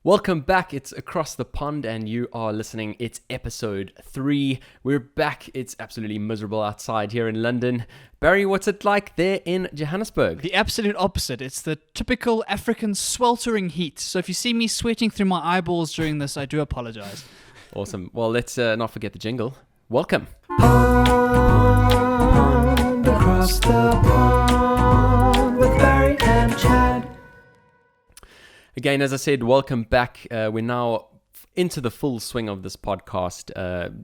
Welcome back. It's Across the Pond and you are listening. It's episode 3. We're back. It's absolutely miserable outside here in London. Barry, what's it like there in Johannesburg? The absolute opposite. It's the typical African sweltering heat. So if you see me sweating through my eyeballs during this, I do apologize. Awesome. Well, let's not forget the jingle. Welcome. Pond, across the pond with Barry and Chad. Again, as I said, welcome back. We're now into the full swing of this podcast.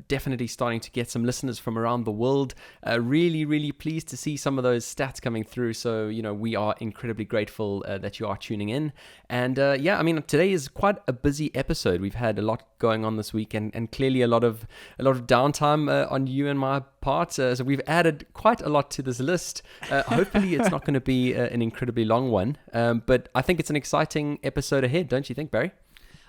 Definitely starting to get some listeners from around the world. Really pleased to see some of those stats coming through. So, we are incredibly grateful that you are tuning in. And today is quite a busy episode. We've had a lot going on this week and clearly a lot of downtime on you and my part. So we've added quite a lot to this list. Hopefully it's not going to be an incredibly long one. But I think it's an exciting episode ahead, don't you think, Barry?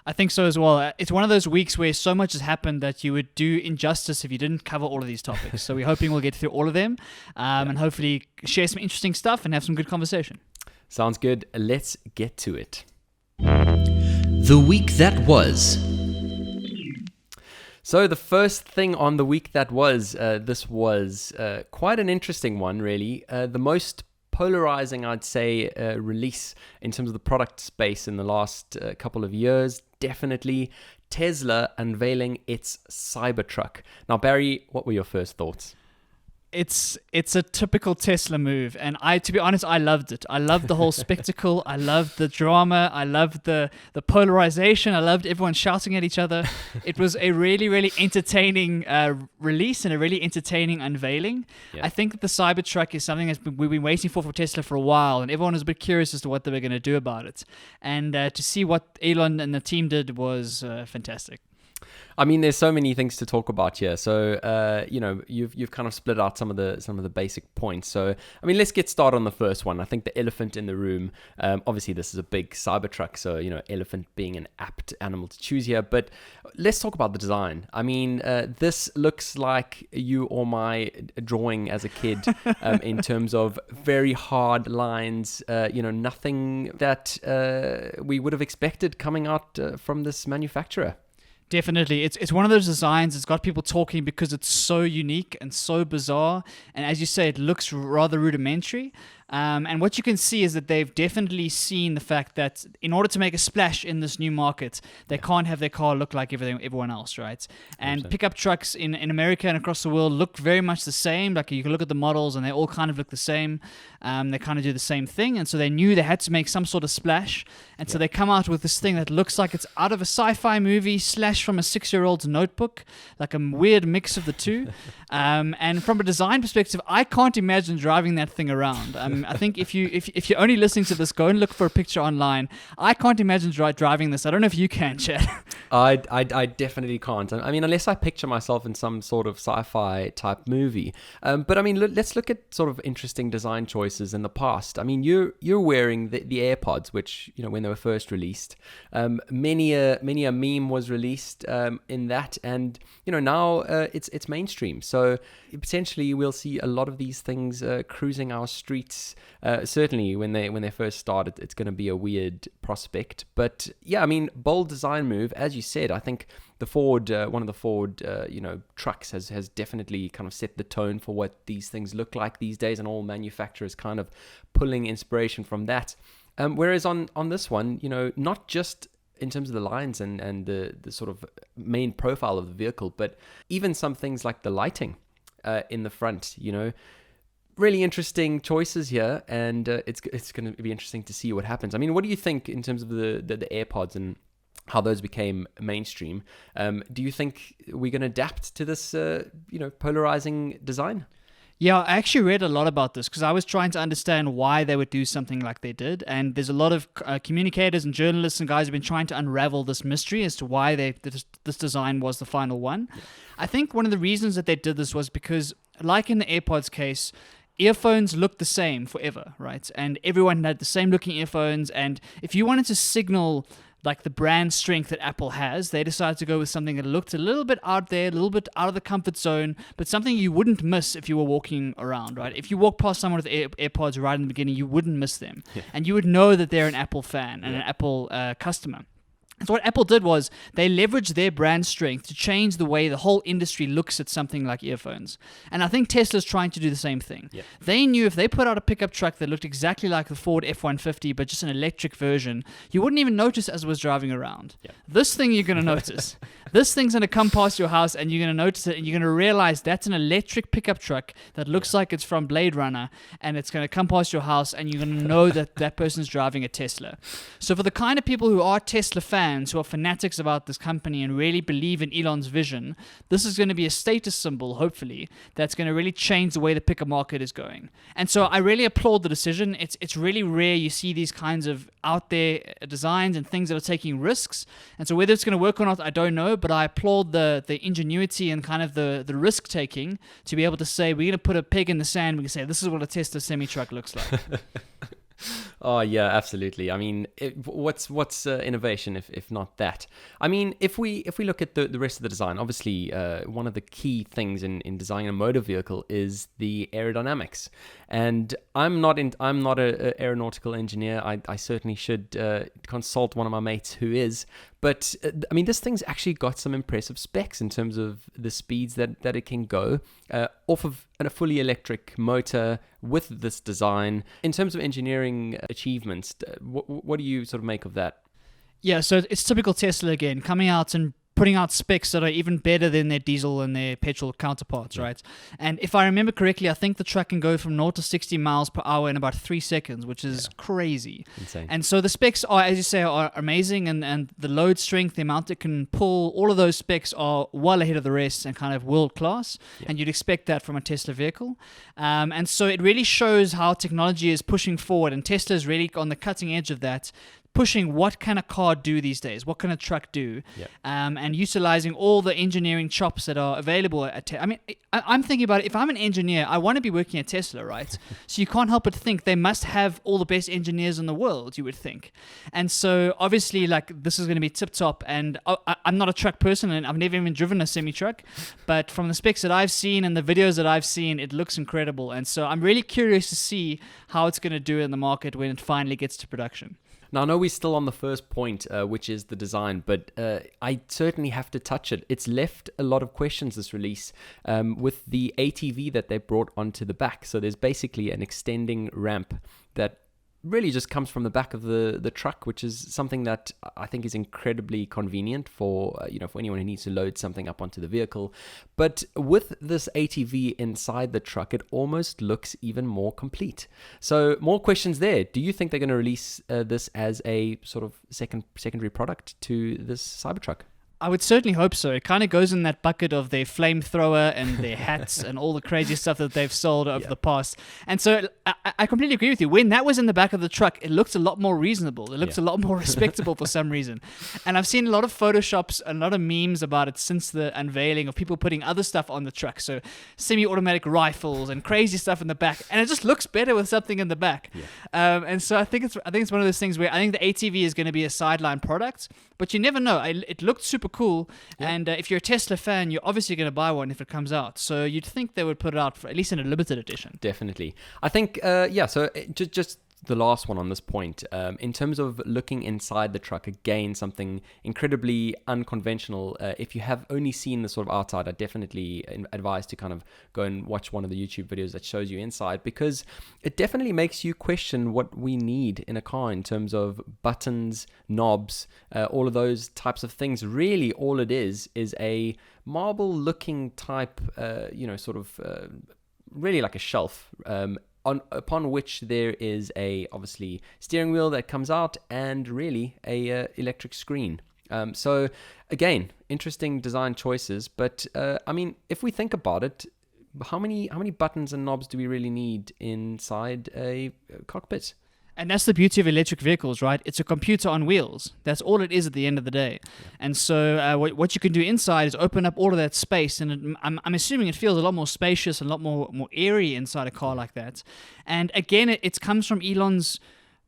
I think so as well. It's one of those weeks where so much has happened that you would do injustice if you didn't cover all of these topics. So we're hoping we'll get through all of them and hopefully share some interesting stuff and have some good conversation. Sounds good. Let's get to it. The week that was. So the first thing on the week that was, this was quite an interesting one, really. The most polarizing, I'd say, release in terms of the product space in the last couple of years. Definitely Tesla unveiling its Cybertruck. Now, Barry, what were your first thoughts? It's a typical Tesla move, and to be honest, I loved it. I loved the whole spectacle. I loved the drama. I loved the polarization. I loved everyone shouting at each other. It was a really entertaining release and a really entertaining unveiling. Yeah. I think that the Cybertruck is something we've been waiting for Tesla for a while, and everyone was a bit curious as to what they were going to do about it. And to see what Elon and the team did was fantastic. I mean, there's so many things to talk about here. So, you've kind of split out some of the basic points. So, I mean, let's get started on the first one. I think the elephant in the room. Obviously, this is a big Cybertruck, so elephant being an apt animal to choose here. But let's talk about the design. I mean, this looks like you or my drawing as a kid in terms of very hard lines. Nothing that we would have expected coming out from this manufacturer. Definitely. It's one of those designs that's got people talking because it's so unique and so bizarre. And as you say, it looks rather rudimentary. And what you can see is that they've definitely seen the fact that in order to make a splash in this new market, they can't have their car look like everyone else, right? And pickup trucks in America and across the world look very much the same. Like you can look at the models and they all kind of look the same. They kind of do the same thing. And so they knew they had to make some sort of splash. And so they come out with this thing that looks like it's out of a sci-fi movie / from a 6-year-old's notebook, like a weird mix of the two. And from a design perspective, I can't imagine driving that thing around. I think if you're only listening to this, go and look for a picture online. I can't imagine driving this. I don't know if you can, Chad. I definitely can't. I mean, unless I picture myself in some sort of sci-fi type movie. But I mean, let's look at sort of interesting design choices in the past. I mean, you're wearing the AirPods, which when they were first released, many a meme was released in that, and now it's mainstream. So potentially we'll see a lot of these things cruising our streets. Certainly when they first started, it's going to be a weird prospect. But yeah, I mean, bold design move, as you said. I think the Ford, one of the Ford, trucks has definitely kind of set the tone for what these things look like these days, and all manufacturers kind of pulling inspiration from that. Whereas on this one, not just in terms of the lines and the sort of main profile of the vehicle, but even some things like the lighting in the front, really interesting choices here, and it's going to be interesting to see what happens. I mean, what do you think in terms of the AirPods and how those became mainstream? Do you think we're going to adapt to this, polarizing design? Yeah, I actually read a lot about this because I was trying to understand why they would do something like they did. And there's a lot of communicators and journalists and guys who have been trying to unravel this mystery as to why this design was the final one. Yeah. I think one of the reasons that they did this was because, like in the AirPods case, earphones looked the same forever, right? And everyone had the same looking earphones. And if you wanted to signal like the brand strength that Apple has, they decided to go with something that looked a little bit out there, a little bit out of the comfort zone, but something you wouldn't miss if you were walking around, right? If you walk past someone with AirPods right in the beginning, you wouldn't miss them. Yeah. And you would know that they're an Apple fan and an Apple customer. So what Apple did was they leveraged their brand strength to change the way the whole industry looks at something like earphones. And I think Tesla's trying to do the same thing. Yeah. They knew if they put out a pickup truck that looked exactly like the Ford F-150, but just an electric version, you wouldn't even notice as it was driving around. Yeah. This thing you're going to notice. This thing's going to come past your house and you're going to notice it and you're going to realize that's an electric pickup truck that looks like it's from Blade Runner, and it's going to come past your house and you're going to know that that person's driving a Tesla. So for the kind of people who are Tesla fans, who are fanatics about this company and really believe in Elon's vision, this is going to be a status symbol, hopefully, that's going to really change the way the pickup market is going. And so I really applaud the decision. It's really rare you see these kinds of out there designs and things that are taking risks. And so whether it's going to work or not, I don't know, but I applaud the ingenuity and kind of the risk taking to be able to say, we're going to put a peg in the sand. We can say, this is what a Tesla semi-truck looks like. Oh yeah, absolutely. I mean, what's innovation if not that? I mean, if we look at the rest of the design, obviously one of the key things in designing a motor vehicle is the aerodynamics. And I'm not an aeronautical engineer. I certainly should consult one of my mates who is. But I mean, this thing's actually got some impressive specs in terms of the speeds that it can go off of a fully electric motor with this design. In terms of engineering achievements, what do you sort of make of that? Yeah, so it's typical Tesla again, coming out and putting out specs that are even better than their diesel and their petrol counterparts, right? And if I remember correctly, I think the truck can go from 0 to 60 miles per hour in about 3 seconds, which is crazy. Insane. And so the specs are, as you say, are amazing, and the load strength, the amount it can pull, all of those specs are well ahead of the rest and kind of world class, and you'd expect that from a Tesla vehicle. And so it really shows how technology is pushing forward, and Tesla is really on the cutting edge of that, pushing what can a car do these days, what can a truck do, and utilizing all the engineering chops that are available at Tesla. I mean, I'm thinking about it. If I'm an engineer, I want to be working at Tesla, right? So you can't help but think they must have all the best engineers in the world, you would think. And so obviously, like, this is going to be tip-top, and I'm not a truck person, and I've never even driven a semi-truck, but from the specs that I've seen and the videos that I've seen, it looks incredible. And so I'm really curious to see how it's going to do in the market when it finally gets to production. Now, I know we're still on the first point, which is the design, but I certainly have to touch it. It's left a lot of questions, this release, with the ATV that they brought onto the back. So there's basically an extending ramp that really just comes from the back of the truck, which is something that I think is incredibly convenient for for anyone who needs to load something up onto the vehicle. But with this ATV inside the truck, it almost looks even more complete. So more questions there. Do you think they're going to release this as a sort of secondary product to this Cybertruck? I would certainly hope so. It kind of goes in that bucket of their flamethrower and their hats and all the crazy stuff that they've sold over the past. And so I completely agree with you. When that was in the back of the truck, it looked a lot more reasonable. It looked a lot more respectable for some reason. And I've seen a lot of Photoshops, a lot of memes about it since the unveiling of people putting other stuff on the truck. So semi-automatic rifles and crazy stuff in the back. And it just looks better with something in the back. And so I think it's one of those things where I think the ATV is going to be a sideline product, but you never know. It looked super cool, and if you're a Tesla fan, you're obviously going to buy one if it comes out. So you'd think they would put it out for at least in a limited edition. Definitely. I think, so just the last one on this point, in terms of looking inside the truck, again, something incredibly unconventional. If you have only seen the sort of outside, I definitely advise to kind of go and watch one of the YouTube videos that shows you inside, because it definitely makes you question what we need in a car in terms of buttons, knobs, all of those types of things. Really, all it is a marble-looking type, really like a shelf, upon which there is a obviously steering wheel that comes out and really a electric screen. So again, interesting design choices. But I mean, if we think about it, how many buttons and knobs do we really need inside a cockpit? And that's the beauty of electric vehicles, right? It's a computer on wheels. That's all it is at the end of the day. And so what you can do inside is open up all of that space. And I'm assuming it feels a lot more spacious and a lot more airy inside a car like that. And again, it comes from Elon's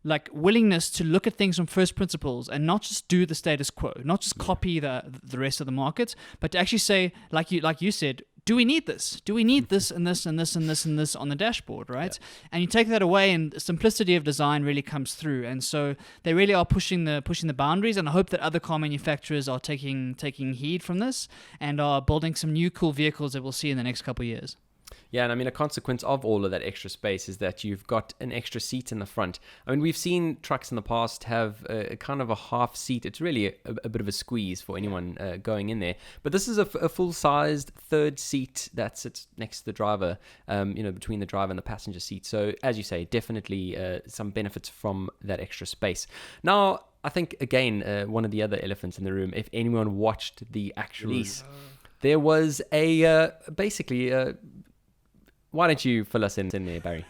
like willingness to look at things from first principles and not just do the status quo, not just copy the rest of the market, but to actually say, like you said, do we need this? Do we need this and this and this and this and this on the dashboard, right? And you take that away, and the simplicity of design really comes through. And so they really are pushing the boundaries, and I hope that other car manufacturers are taking heed from this and are building some new cool vehicles that we'll see in the next couple of years. Yeah, and I mean, a consequence of all of that extra space is that you've got an extra seat in the front. I mean, we've seen trucks in the past have a kind of a half seat. It's really a bit of a squeeze for anyone going in there. But this is a full-sized third seat that sits next to the driver, between the driver and the passenger seat. So, as you say, definitely some benefits from that extra space. Now, I think, again, one of the other elephants in the room, if anyone watched the actual release, there was basically... Why don't you fill us in there, Barry?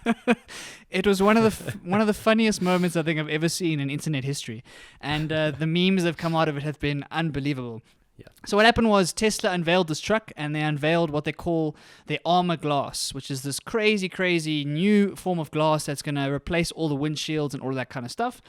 It was one of the funniest moments I think I've ever seen in internet history, and the memes that have come out of it have been unbelievable. Yeah. So what happened was Tesla unveiled this truck, and they unveiled what they call their armor glass, which is this crazy new form of glass that's going to replace all the windshields and all of that kind of stuff.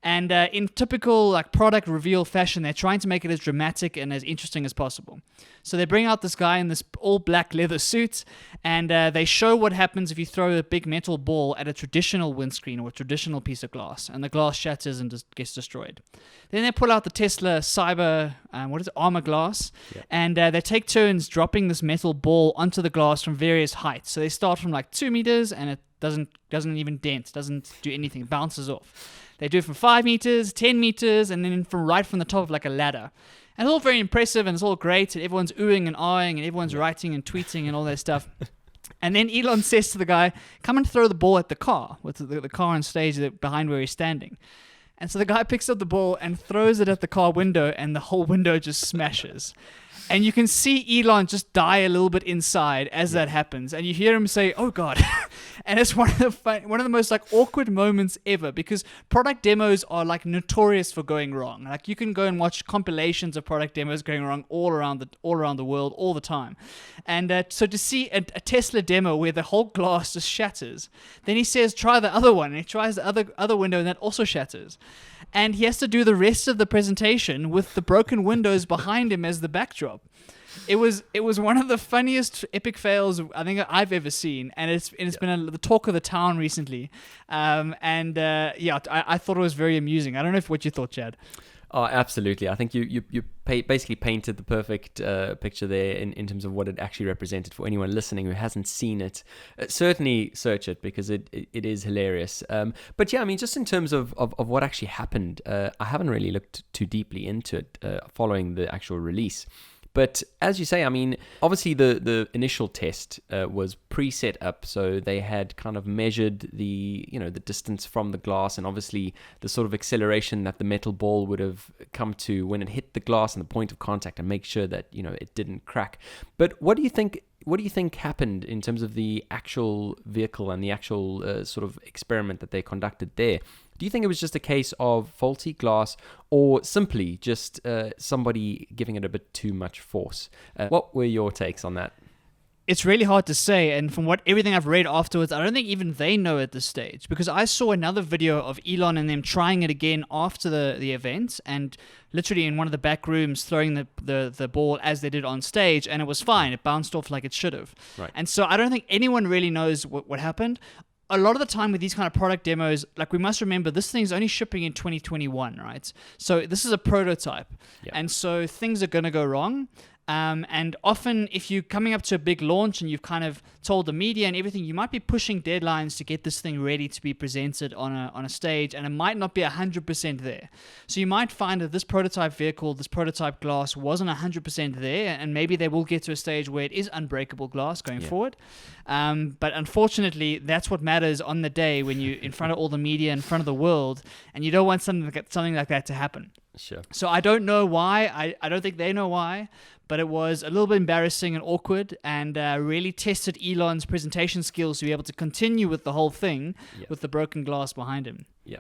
And in typical product reveal fashion, they're trying to make it as dramatic and as interesting as possible. So they bring out this guy in this all black leather suit, and they show what happens if you throw a big metal ball at a traditional windscreen or a traditional piece of glass, and the glass shatters and just gets destroyed. Then they pull out the Tesla armor glass, and they take turns dropping this metal ball onto the glass from various heights. So they start from 2 meters, and it doesn't even dent, doesn't do anything, it bounces off. They do it from 5 meters, 10 meters, and then from the top of a ladder. And it's all very impressive, and it's all great, and everyone's oohing and ahhing, and everyone's writing and tweeting and all that stuff. And then Elon says to the guy, come and throw the ball at the car, with the car on stage behind where he's standing. And so the guy picks up the ball and throws it at the car window, and the whole window just smashes. And you can see Elon just die a little bit inside as that happens. And you hear him say, oh, God. And it's one of the most awkward moments ever, because product demos are notorious for going wrong. You can go and watch compilations of product demos going wrong all around the world all the time. And so to see a Tesla demo where the whole glass just shatters, then he says, try the other one. And he tries the other window, and that also shatters. And he has to do the rest of the presentation with the broken windows behind him as the backdrop. It was one of the funniest epic fails I think I've ever seen, and it's been the talk of the town recently. I thought it was very amusing. I don't know what you thought, Chad. Oh, absolutely. I think you basically painted the perfect picture there in terms of what it actually represented for anyone listening who hasn't seen it. Certainly search it, because it is hilarious. But yeah, I mean, just in terms of what actually happened, I haven't really looked too deeply into it following the actual release. But as you say, I mean, obviously the initial test was pre-set up, so they had kind of measured the distance from the glass, and obviously the sort of acceleration that the metal ball would have come to when it hit the glass and the point of contact, and make sure that it didn't crack. But what do you think happened in terms of the actual vehicle and the actual sort of experiment that they conducted there? Do you think it was just a case of faulty glass, or simply just somebody giving it a bit too much force? What were your takes on that? It's really hard to say, and from everything I've read afterwards, I don't think even they know at this stage, because I saw another video of Elon and them trying it again after the event, and literally in one of the back rooms throwing the ball as they did on stage, and it was fine. It bounced off like it should have. Right. And so I don't think anyone really knows what happened. A lot of the time with these kind of product demos, we must remember this thing's only shipping in 2021, right? So this is a prototype. Yeah. And so things are going to go wrong. And often if you're coming up to a big launch and you've kind of told the media and everything, you might be pushing deadlines to get this thing ready to be presented on a stage, and it might not be 100% there. So you might find that this prototype vehicle, this prototype glass wasn't 100% there, and maybe they will get to a stage where it is unbreakable glass going forward. But unfortunately, that's what matters on the day when you're in front of all the media, in front of the world, and you don't want something like that to happen. Sure. So I don't know why. I don't think they know why, but it was a little bit embarrassing and awkward, and really tested Elon's presentation skills to be able to continue with the whole thing with the broken glass behind him. Yeah.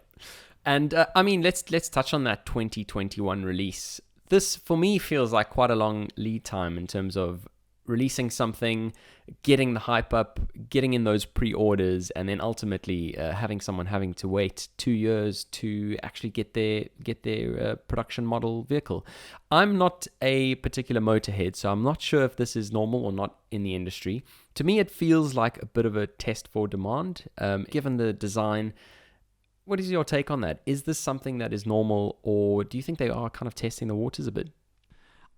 And I mean, let's touch on that 2021 release. This, for me, feels like quite a long lead time in terms of releasing something, getting the hype up, getting in those pre-orders, and then ultimately having someone having to wait 2 years to actually get their production model vehicle. I'm not a particular motorhead, so I'm not sure if this is normal or not in the industry. To me, it feels like a bit of a test for demand, given the design. What is your take on that? Is this something that is normal, or do you think they are kind of testing the waters a bit?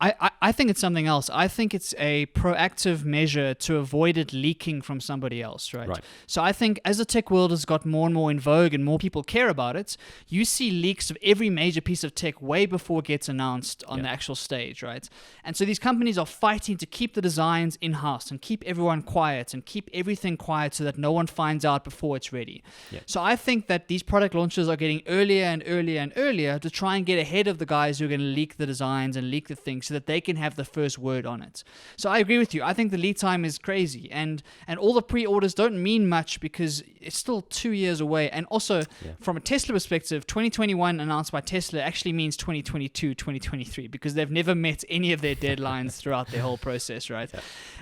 I think it's something else. I think it's a proactive measure to avoid it leaking from somebody else, right? So I think as the tech world has got more and more in vogue and more people care about it, you see leaks of every major piece of tech way before it gets announced on the actual stage, right? And so these companies are fighting to keep the designs in-house and keep everyone quiet and keep everything quiet so that no one finds out before it's ready. So I think that these product launches are getting earlier and earlier and earlier to try and get ahead of the guys who are going to leak the designs and leak the things, so that they can have the first word on it. So I agree with you. I think the lead time is crazy, and all the pre-orders don't mean much because it's still 2 years away. And also, from a Tesla perspective, 2021 announced by Tesla actually means 2022, 2023, because they've never met any of their deadlines throughout their whole process, right?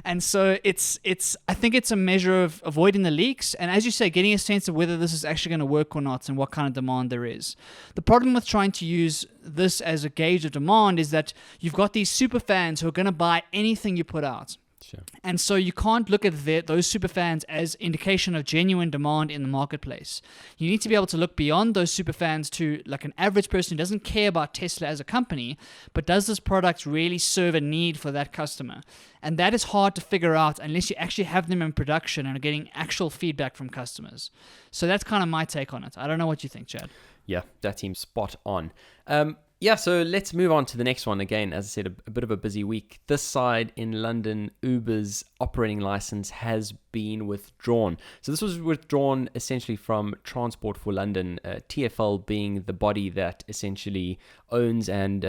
And so I think it's a measure of avoiding the leaks, and as you say, getting a sense of whether this is actually going to work or not and what kind of demand there is. The problem with trying to use this as a gauge of demand is that you've got these super fans who are going to buy anything you put out. And so you can't look at those super fans as indication of genuine demand in the marketplace. You need to be able to look beyond those super fans to like an average person who doesn't care about Tesla as a company, but does this product really serve a need for that customer? And that is hard to figure out unless you actually have them in production and are getting actual feedback from customers. So that's kind of my take on it. I don't know what you think, Chad. Yeah, that seems spot on. So let's move on to the next one. Again, as I said, a bit of a busy week. This side in London, Uber's operating license has been withdrawn. So this was withdrawn essentially from Transport for London, TfL being the body that essentially owns and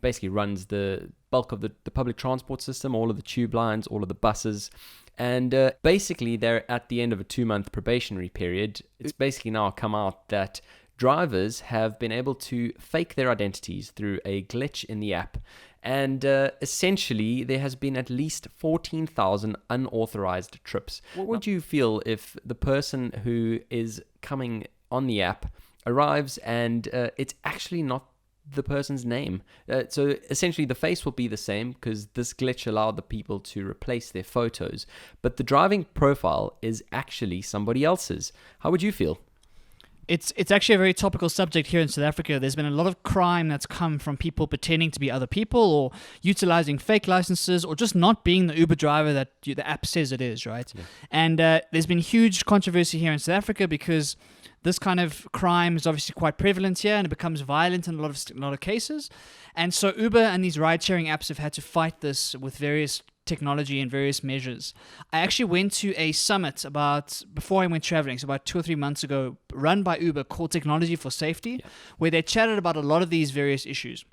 basically runs the bulk of the public transport system, all of the tube lines, all of the buses. And basically, they're at the end of a 2-month probationary period. It's basically now come out that drivers have been able to fake their identities through a glitch in the app. And essentially, there has been at least 14,000 unauthorized trips. What would you feel if the person who is coming on the app arrives and it's actually not the person's name? So essentially, the face will be the same because this glitch allowed the people to replace their photos. But the driving profile is actually somebody else's. How would you feel? It's actually a very topical subject here in South Africa. There's been a lot of crime that's come from people pretending to be other people or utilizing fake licenses or just not being the Uber driver that the app says it is, right? And there's been huge controversy here in South Africa because this kind of crime is obviously quite prevalent here and it becomes violent in a lot of cases. And so Uber and these ride-sharing apps have had to fight this with various technology and various measures. I actually went to a summit before I went traveling, so about 2 or 3 months ago, run by Uber called Technology for Safety, where they chatted about a lot of these various issues.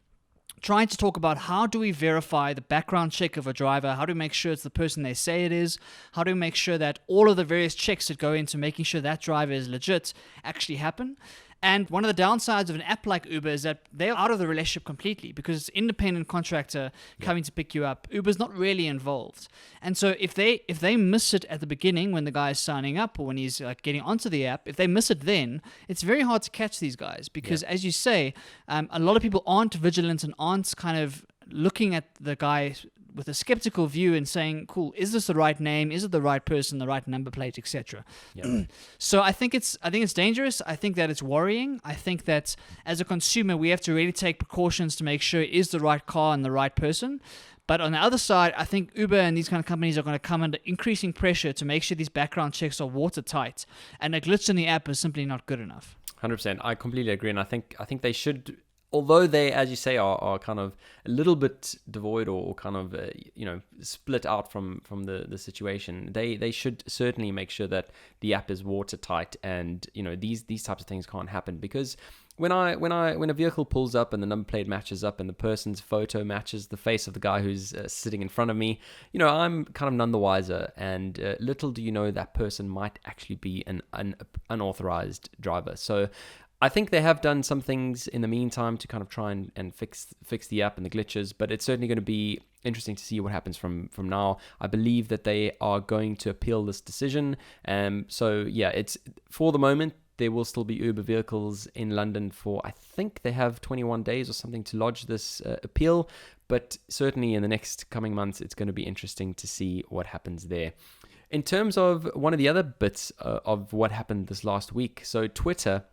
Trying to talk about how do we verify the background check of a driver, how do we make sure it's the person they say it is, how do we make sure that all of the various checks that go into making sure that driver is legit actually happen. And one of the downsides of an app like Uber is that they're out of the relationship completely because it's an independent contractor coming to pick you up. Uber's not really involved. And so if they miss it at the beginning when the guy is signing up or when he's getting onto the app, if they miss it then, it's very hard to catch these guys because as you say, a lot of people aren't vigilant and aren't kind of looking at the guy with a skeptical view and saying, cool, is this the right name? Is it the right person, the right number plate, etc.? So I think it's dangerous. I think that it's worrying. I think that as a consumer, we have to really take precautions to make sure it is the right car and the right person. But on the other side, I think Uber and these kind of companies are going to come under increasing pressure to make sure these background checks are watertight. And a glitch in the app is simply not good enough. 100%. I completely agree. And I think they should, although they, as you say, are kind of a little bit devoid or kind of, split out from the situation, they should certainly make sure that the app is watertight and, these types of things can't happen because when a vehicle pulls up and the number plate matches up and the person's photo matches the face of the guy who's sitting in front of me, I'm kind of none the wiser. And little do you know that person might actually be an unauthorized driver. So I think they have done some things in the meantime to kind of try and fix the app and the glitches, but it's certainly going to be interesting to see what happens from now. I believe that they are going to appeal this decision. So yeah, it's for the moment, there will still be Uber vehicles in London for, I think they have 21 days or something to lodge this appeal, but certainly in the next coming months, it's going to be interesting to see what happens there. In terms of one of the other bits of what happened this last week, so Twitter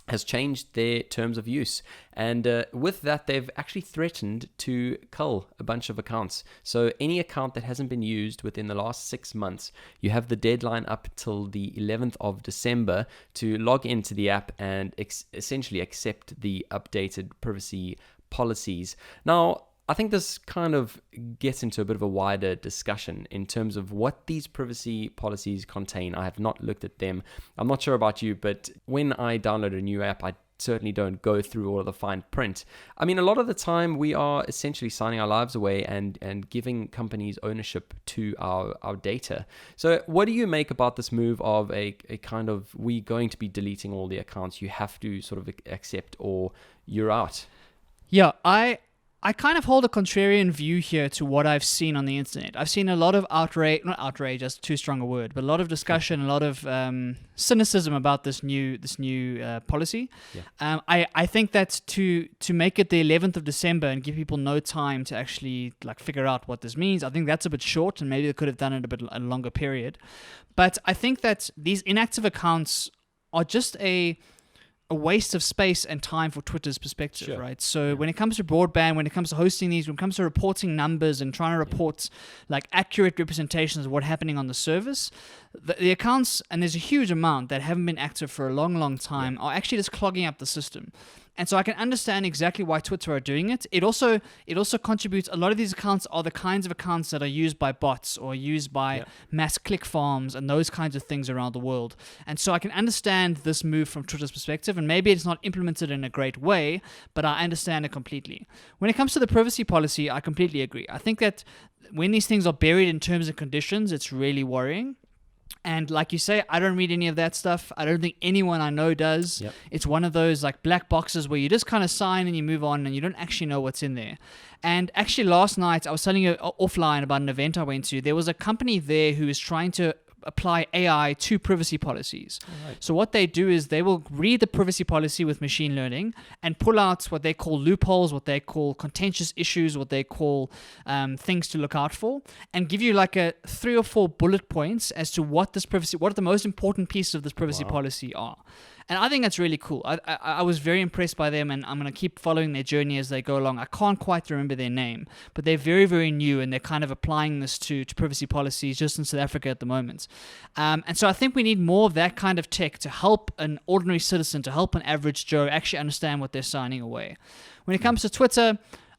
has changed their terms of use, and with that they've actually threatened to cull a bunch of accounts. So any account that hasn't been used within the last 6 months, you have the deadline up till the 11th of December to log into the app and essentially accept the updated privacy policies. Now, I think this kind of gets into a bit of a wider discussion in terms of what these privacy policies contain. I have not looked at them. I'm not sure about you, but when I download a new app, I certainly don't go through all of the fine print. I mean, a lot of the time we are essentially signing our lives away and giving companies ownership to our data. So what do you make about this move of a kind of, we going to be deleting all the accounts, you have to sort of accept or you're out? Yeah, I kind of hold a contrarian view here to what I've seen on the internet. I've seen a lot of not outrage, that's too strong a word, but a lot of discussion, a lot of cynicism about this new policy. Yeah. I think that to make it the 11th of December and give people no time to actually like figure out what this means, I think that's a bit short, and maybe they could have done it a longer period. But I think that these inactive accounts are just a waste of space and time for Twitter's perspective, sure. Right? So when it comes to broadband, when it comes to hosting these, when it comes to reporting numbers and trying to report like accurate representations of what's happening on the service, the accounts, and there's a huge amount that haven't been active for a long, long time, are actually just clogging up the system. And so I can understand exactly why Twitter are doing it. It also contributes, a lot of these accounts are the kinds of accounts that are used by bots or used by mass click farms and those kinds of things around the world. And so I can understand this move from Twitter's perspective, and maybe it's not implemented in a great way, but I understand it completely. When it comes to the privacy policy, I completely agree. I think that when these things are buried in terms and conditions, it's really worrying. And like you say, I don't read any of that stuff. I don't think anyone I know does. Yep. It's one of those like black boxes where you just kind of sign and you move on and you don't actually know what's in there. And actually last night, I was telling you offline about an event I went to. There was a company there who is trying to apply AI to privacy policies. Right. So what they do is they will read the privacy policy with machine learning and pull out what they call loopholes, what they call contentious issues, what they call things to look out for, and give you like a 3 or 4 bullet points as to what the most important pieces of this privacy policy are. And I think that's really cool. I was very impressed by them, and I'm going to keep following their journey as they go along. I can't quite remember their name, but they're very, very new, and they're kind of applying this to privacy policies just in South Africa at the moment. And so I think we need more of that kind of tech to help an ordinary citizen, to help an average Joe actually understand what they're signing away. When it comes to Twitter,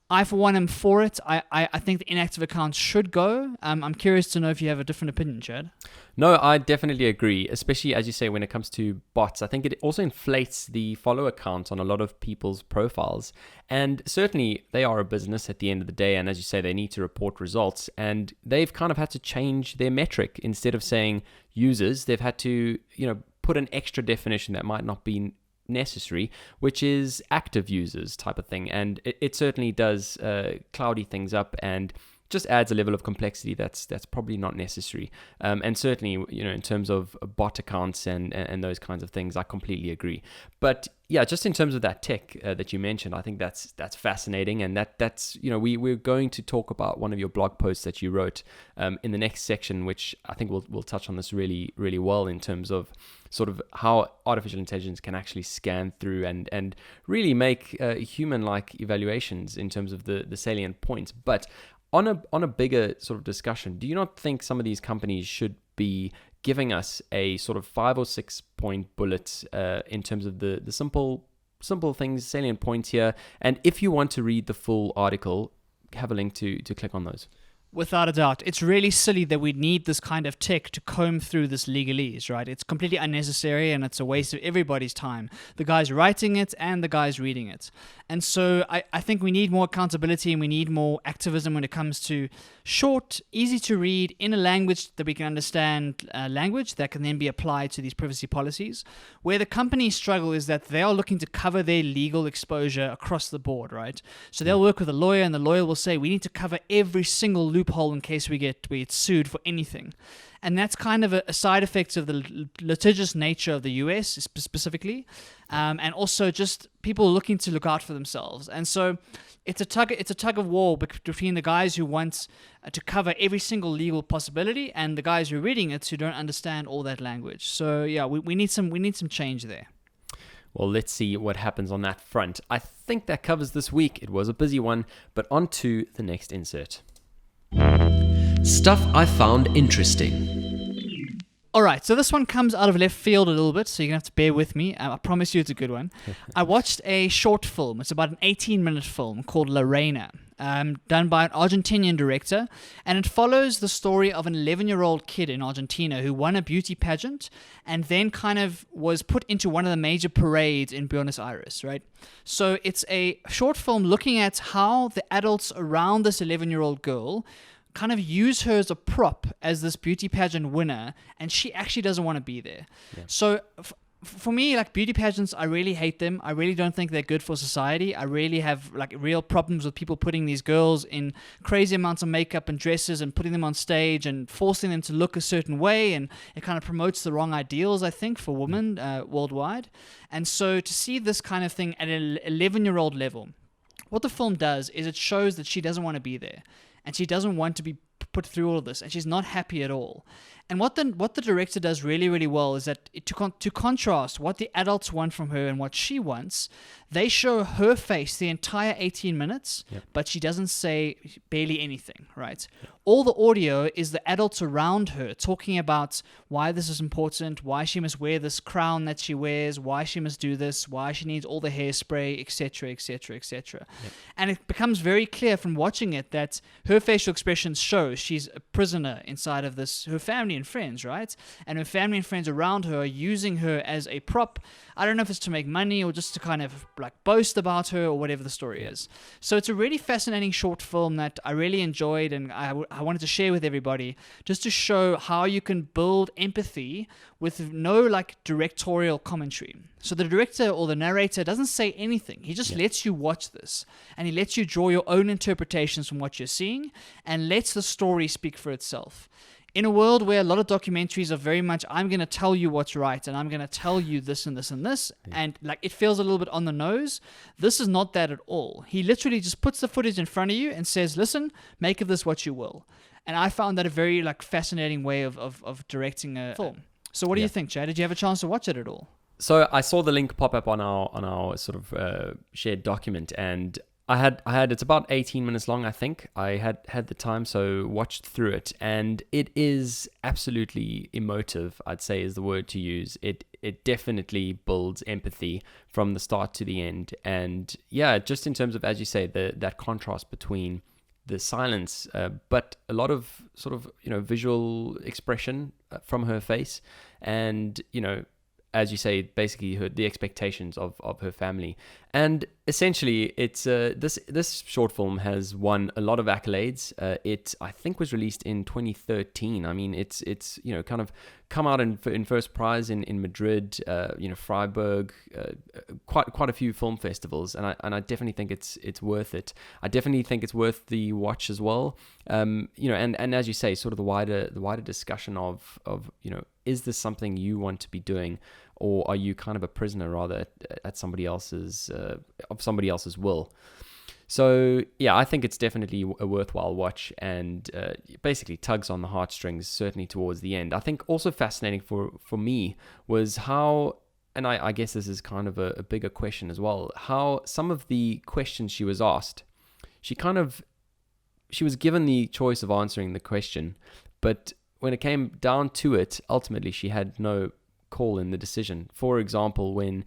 I, for one, am for it. I think the inactive accounts should go. I'm curious to know if you have a different opinion, Chad. No, I definitely agree, especially as you say, when it comes to bots. I think it also inflates the follower count on a lot of people's profiles. And certainly they are a business at the end of the day. And as you say, they need to report results. And they've kind of had to change their metric. Instead of saying users, they've had to, put an extra definition that might not be necessary, which is active users type of thing. And it certainly does cloudy things up and just adds a level of complexity that's probably not necessary. And certainly, in terms of bot accounts and those kinds of things, I completely agree. But yeah, just in terms of that tech that you mentioned, I think that's fascinating, and that's we're going to talk about one of your blog posts that you wrote in the next section, which I think we'll touch on this really, really well in terms of sort of how artificial intelligence can actually scan through and really make human-like evaluations in terms of the salient points. But on a bigger sort of discussion, do you not think some of these companies should be giving us a sort of 5 or 6 point bullet in terms of the simple things, salient points here? And if you want to read the full article, have a link to click on those. Without a doubt. It's really silly that we need this kind of tech to comb through this legalese, right? It's completely unnecessary and it's a waste of everybody's time. The guys writing it and the guys reading it. And so I think we need more accountability and we need more activism when it comes to short, easy to read, in a language that we can understand, language that can then be applied to these privacy policies. Where the companies struggle is that they are looking to cover their legal exposure across the board, right? So they'll work with a lawyer and the lawyer will say, we need to cover every single loophole in case we get sued for anything. And that's kind of a side effect of the litigious nature of the US specifically, and also just people looking to look out for themselves. And so it's a tug of war between the guys who want to cover every single legal possibility and the guys who are reading it who don't understand all that language. So yeah, we need some change there. Well, let's see what happens on that front. I think that covers this week. It was a busy one, but on to the next insert. Stuff I found interesting. All right, so this one comes out of left field a little bit, so you're going to have to bear with me. I promise you it's a good one. I watched a short film. It's about an 18-minute film called La Reina, done by an Argentinian director, and it follows the story of an 11-year-old kid in Argentina who won a beauty pageant and then kind of was put into one of the major parades in Buenos Aires, right? So it's a short film looking at how the adults around this 11-year-old girl kind of use her as a prop as this beauty pageant winner, and she actually doesn't want to be there. Yeah. So for me, like, beauty pageants, I really hate them. I really don't think they're good for society. I really have like real problems with people putting these girls in crazy amounts of makeup and dresses and putting them on stage and forcing them to look a certain way, and it kind of promotes the wrong ideals, I think, for women worldwide. And so to see this kind of thing at an 11-year-old level, what the film does is it shows that she doesn't want to be there. And she doesn't want to be put through all of this, and she's not happy at all. And what the director does really, really well is that to contrast what the adults want from her and what she wants, they show her face the entire 18 minutes, but she doesn't say barely anything, right? All the audio is the adults around her talking about why this is important, why she must wear this crown that she wears, why she must do this, why she needs all the hairspray, etc., etc., etc. And it becomes very clear from watching it that her facial expressions show she's a prisoner inside of this, her family and friends, right? And her family and friends around her are using her as a prop. I don't know if it's to make money or just to kind of like boast about her or whatever the story is. So it's a really fascinating short film that I really enjoyed, and I wanted to share with everybody just to show how you can build empathy with no like directorial commentary. So the director or the narrator doesn't say anything. He just lets you watch this, and he lets you draw your own interpretations from what you're seeing and lets the story speak for itself. In a world where a lot of documentaries are very much, I'm going to tell you what's right, and I'm going to tell you this and this and this, and like it feels a little bit on the nose, this is not that at all. He literally just puts the footage in front of you and says, listen, make of this what you will. And I found that a very like fascinating way of directing a film. So what do you think, Chad? Did you have a chance to watch it at all? So I saw the link pop up on our sort of shared document, and I had it's about 18 minutes long, I think. I had the time, so watched through it, and it is absolutely emotive, I'd say is the word to use. It definitely builds empathy from the start to the end. And yeah, just in terms of, as you say, that contrast between the silence, but a lot of sort of, visual expression from her face, and, as you say, basically the expectations of her family. And essentially, it's this short film has won a lot of accolades. It, I think, was released in 2013. I mean, it's kind of come out in first prize in Madrid, Freiburg, quite a few film festivals, and I definitely think it's worth it. I definitely think it's worth the watch as well. And as you say, sort of the wider discussion of is this something you want to be doing, or are you kind of a prisoner rather at somebody else's will? So yeah, I think it's definitely a worthwhile watch, and basically tugs on the heartstrings, certainly towards the end. I think also fascinating for me was how, and I guess this is kind of a bigger question as well, how some of the questions she was asked, she was given the choice of answering the question, but when it came down to it, ultimately she had no call in the decision. For example, when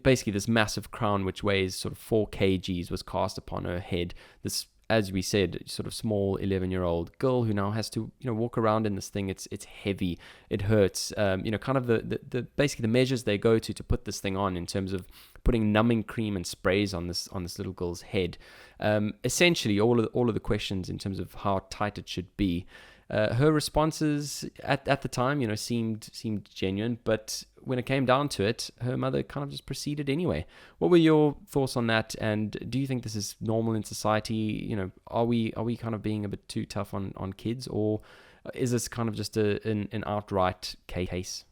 basically this massive crown, which weighs sort of 4 kgs, was cast upon her head, this as we said, sort of small 11-year-old girl who now has to, walk around in this thing. It's heavy, it hurts. Kind of the basically the measures they go to put this thing on in terms of putting numbing cream and sprays on this little girl's head. Essentially, all of the questions in terms of how tight it should be. Her responses at the time, seemed genuine, but when it came down to it, her mother kind of just proceeded anyway. What were your thoughts on that? And do you think this is normal in society? Are we kind of being a bit too tough on kids, or is this kind of just an outright case?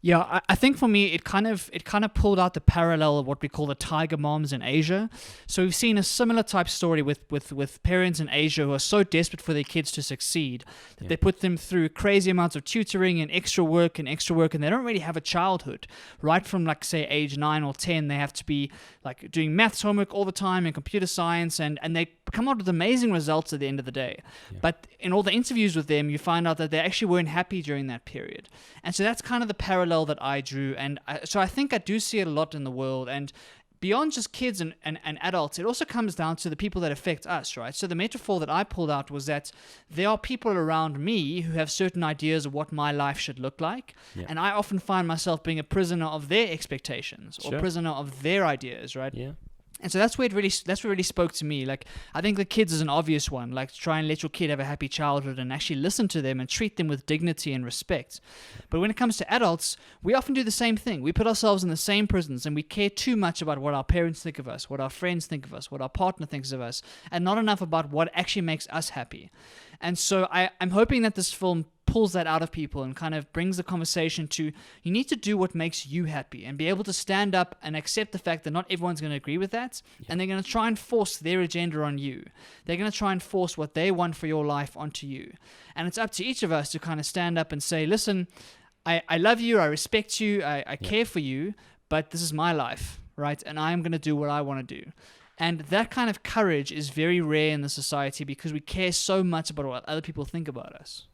Yeah, I think for me, it kind of pulled out the parallel of what we call the tiger moms in Asia. So we've seen a similar type story with parents in Asia who are so desperate for their kids to succeed that they put them through crazy amounts of tutoring and extra work, and they don't really have a childhood. Right from, like, say, age 9 or 10, they have to be like doing maths homework all the time and computer science, and they come out with amazing results at the end of the day. Yeah. But in all the interviews with them, you find out that they actually weren't happy during that period. And so that's kind of the parallel that I drew, and so I think I do see it a lot in the world. And beyond just kids and adults, it also comes down to the people that affect us, right? So the metaphor that I pulled out was that there are people around me who have certain ideas of what my life should look like, and I often find myself being a prisoner of their expectations or prisoner of their ideas, right? Yeah. And so that's what really spoke to me. Like, I think the kids is an obvious one. Like, try and let your kid have a happy childhood and actually listen to them and treat them with dignity and respect. But when it comes to adults, we often do the same thing. We put ourselves in the same prisons, and we care too much about what our parents think of us, what our friends think of us, what our partner thinks of us, and not enough about what actually makes us happy. And so I'm hoping that this film pulls that out of people and kind of brings the conversation to, you need to do what makes you happy and be able to stand up and accept the fact that not everyone's going to agree with that, and they're going to try and force their agenda on you. They're going to try and force what they want for your life onto you. And it's up to each of us to kind of stand up and say, listen, I love you, I respect you, I care for you, but this is my life, right? And I'm going to do what I want to do. And that kind of courage is very rare in the society because we care so much about what other people think about us.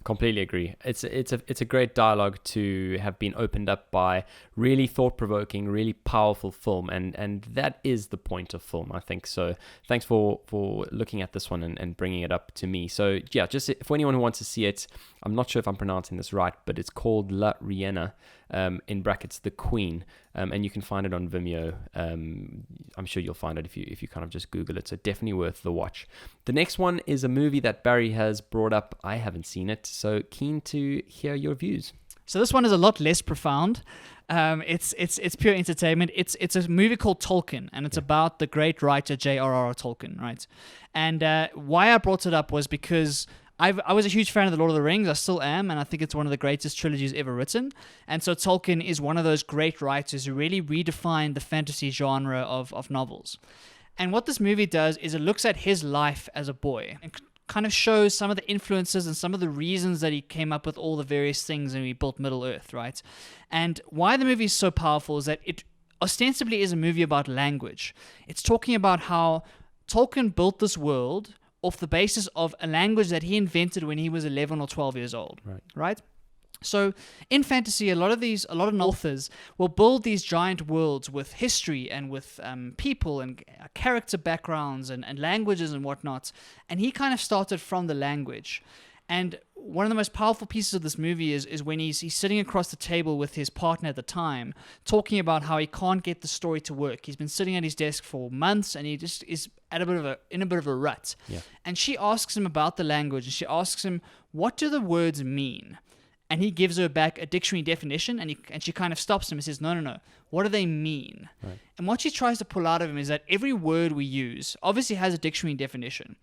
Completely agree. It's a great dialogue to have been opened up by really thought-provoking, really powerful film, and that is the point of film, I think. So thanks for looking at this one and bringing it up to me. So yeah, just for anyone who wants to see it, I'm not sure if I'm pronouncing this right, but it's called La Reina, in brackets The Queen, and you can find it on Vimeo. I'm sure you'll find it if you kind of just Google it. So definitely worth the watch. The next one is a movie that Barry has brought up. I haven't seen it, so keen to hear your views. So this one is a lot less profound. It's pure entertainment. It's a movie called Tolkien, and it's about the great writer J.R.R. Tolkien, right? And why I brought it up was because I was a huge fan of The Lord of the Rings. I still am, and I think it's one of the greatest trilogies ever written. And so Tolkien is one of those great writers who really redefined the fantasy genre of novels. And what this movie does is it looks at his life as a boy and kind of shows some of the influences and some of the reasons that he came up with all the various things and he built Middle-earth, right? And why the movie is so powerful is that it ostensibly is a movie about language. It's talking about how Tolkien built this world off the basis of a language that he invented when he was 11 or 12 years old, right? So in fantasy, a lot of authors will build these giant worlds with history and with people and character backgrounds and languages and whatnot. And he kind of started from the language. And one of the most powerful pieces of this movie is when he's sitting across the table with his partner at the time, talking about how he can't get the story to work. He's been sitting at his desk for months, and he just is in a bit of a rut. Yeah. And she asks him about the language, and she asks him, what do the words mean? And he gives her back a dictionary definition, and she kind of stops him and says, no, what do they mean? Right. And what she tries to pull out of him is that every word we use obviously has a dictionary definition.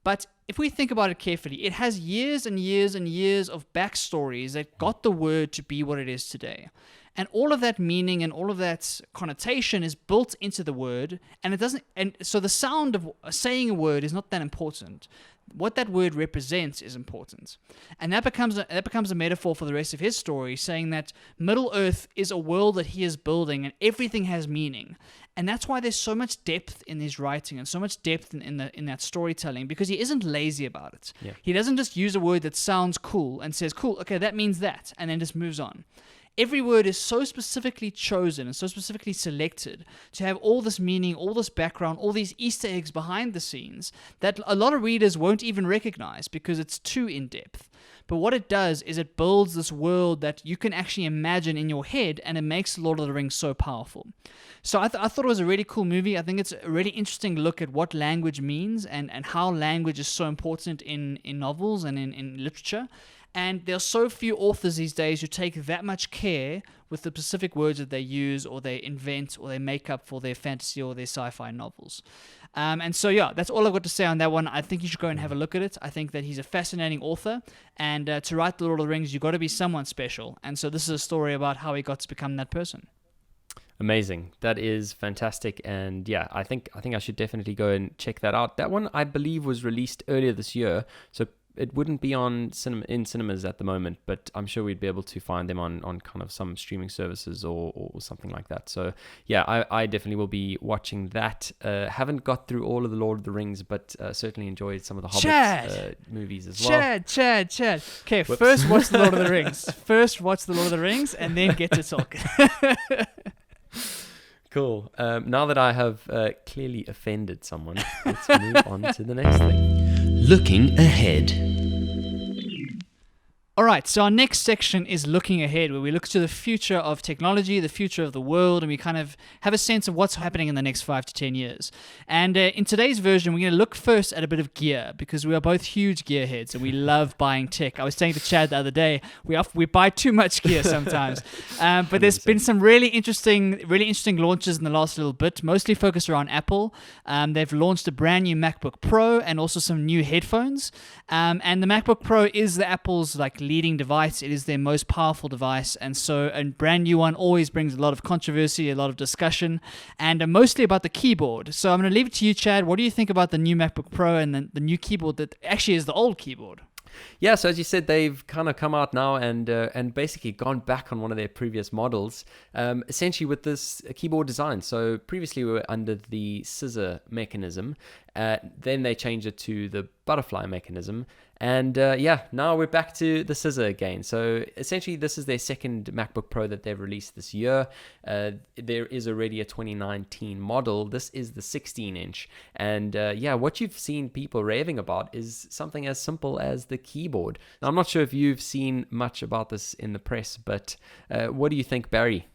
But if we think about it carefully, it has years and years and years of backstories that got the word to be what it is today. And all of that meaning and all of that connotation is built into the word, and so the sound of saying a word is not that important. What that word represents is important. And that becomes a metaphor for the rest of his story, saying that Middle-earth is a world that he is building and everything has meaning. And that's why there's so much depth in his writing and so much depth in that storytelling, because he isn't lazy about it. Yeah. He doesn't just use a word that sounds cool and says, cool, okay, that means that, and then just moves on. every word is so specifically chosen and so specifically selected to have all this meaning, all this background, all these Easter eggs behind the scenes that a lot of readers won't even recognize because it's too in-depth. But what it does is it builds this world that you can actually imagine in your head, and it makes Lord of the Rings so powerful. So I thought it was a really cool movie. I think it's a really interesting look at what language means and how language is so important in novels and in literature. And there are so few authors these days who take that much care with the specific words that they use or they invent or they make up for their fantasy or their sci-fi novels. And so, yeah, that's all I've got to say on that one. I think you should go and have a look at it. I think that he's a fascinating author. And to write The Lord of the Rings, you've got to be someone special. And so this is a story about how he got to become that person. Amazing. That is fantastic. And yeah, I think I should definitely go and check that out. That one, I believe, was released earlier this year. So it wouldn't be in cinemas at the moment, but I'm sure we'd be able to find them on kind of some streaming services or something like that. So yeah, I definitely will be watching that. Haven't got through all of the Lord of the Rings, but certainly enjoyed some of the Hobbit movies as well. Chad. Okay, Whoops. First watch the Lord of the Rings, and then get to talk. Cool. Now that I have clearly offended someone, let's move on to the next thing. Looking ahead. All right, so our next section is looking ahead, where we look to the future of technology, the future of the world, and we kind of have a sense of what's happening in the next 5 to 10 years. And in today's version, we're going to look first at a bit of gear, because we are both huge gearheads and we love buying tech. I was saying to Chad the other day, we buy too much gear sometimes. But there's been some really interesting launches in the last little bit, mostly focused around Apple. They've launched a brand new MacBook Pro and also some new headphones. And the MacBook Pro is the Apple's leading device. It is their most powerful device, and so a brand new one always brings a lot of controversy, a lot of discussion, and mostly about the keyboard. So I'm going to leave it to you, Chad. What do you think about the new MacBook Pro and the new keyboard that actually is the old keyboard? Yeah, so as you said, they've kind of come out now and basically gone back on one of their previous models, essentially with this keyboard design. So previously we were under the scissor mechanism, then they changed it to the butterfly mechanism, and now we're back to the scissor again. So essentially this is their second MacBook Pro that they've released this year. There is already a 2019 model. This is the 16-inch, and what you've seen people raving about is something as simple as the keyboard. Now, I'm not sure if you've seen much about this in the press, but what do you think, Barry?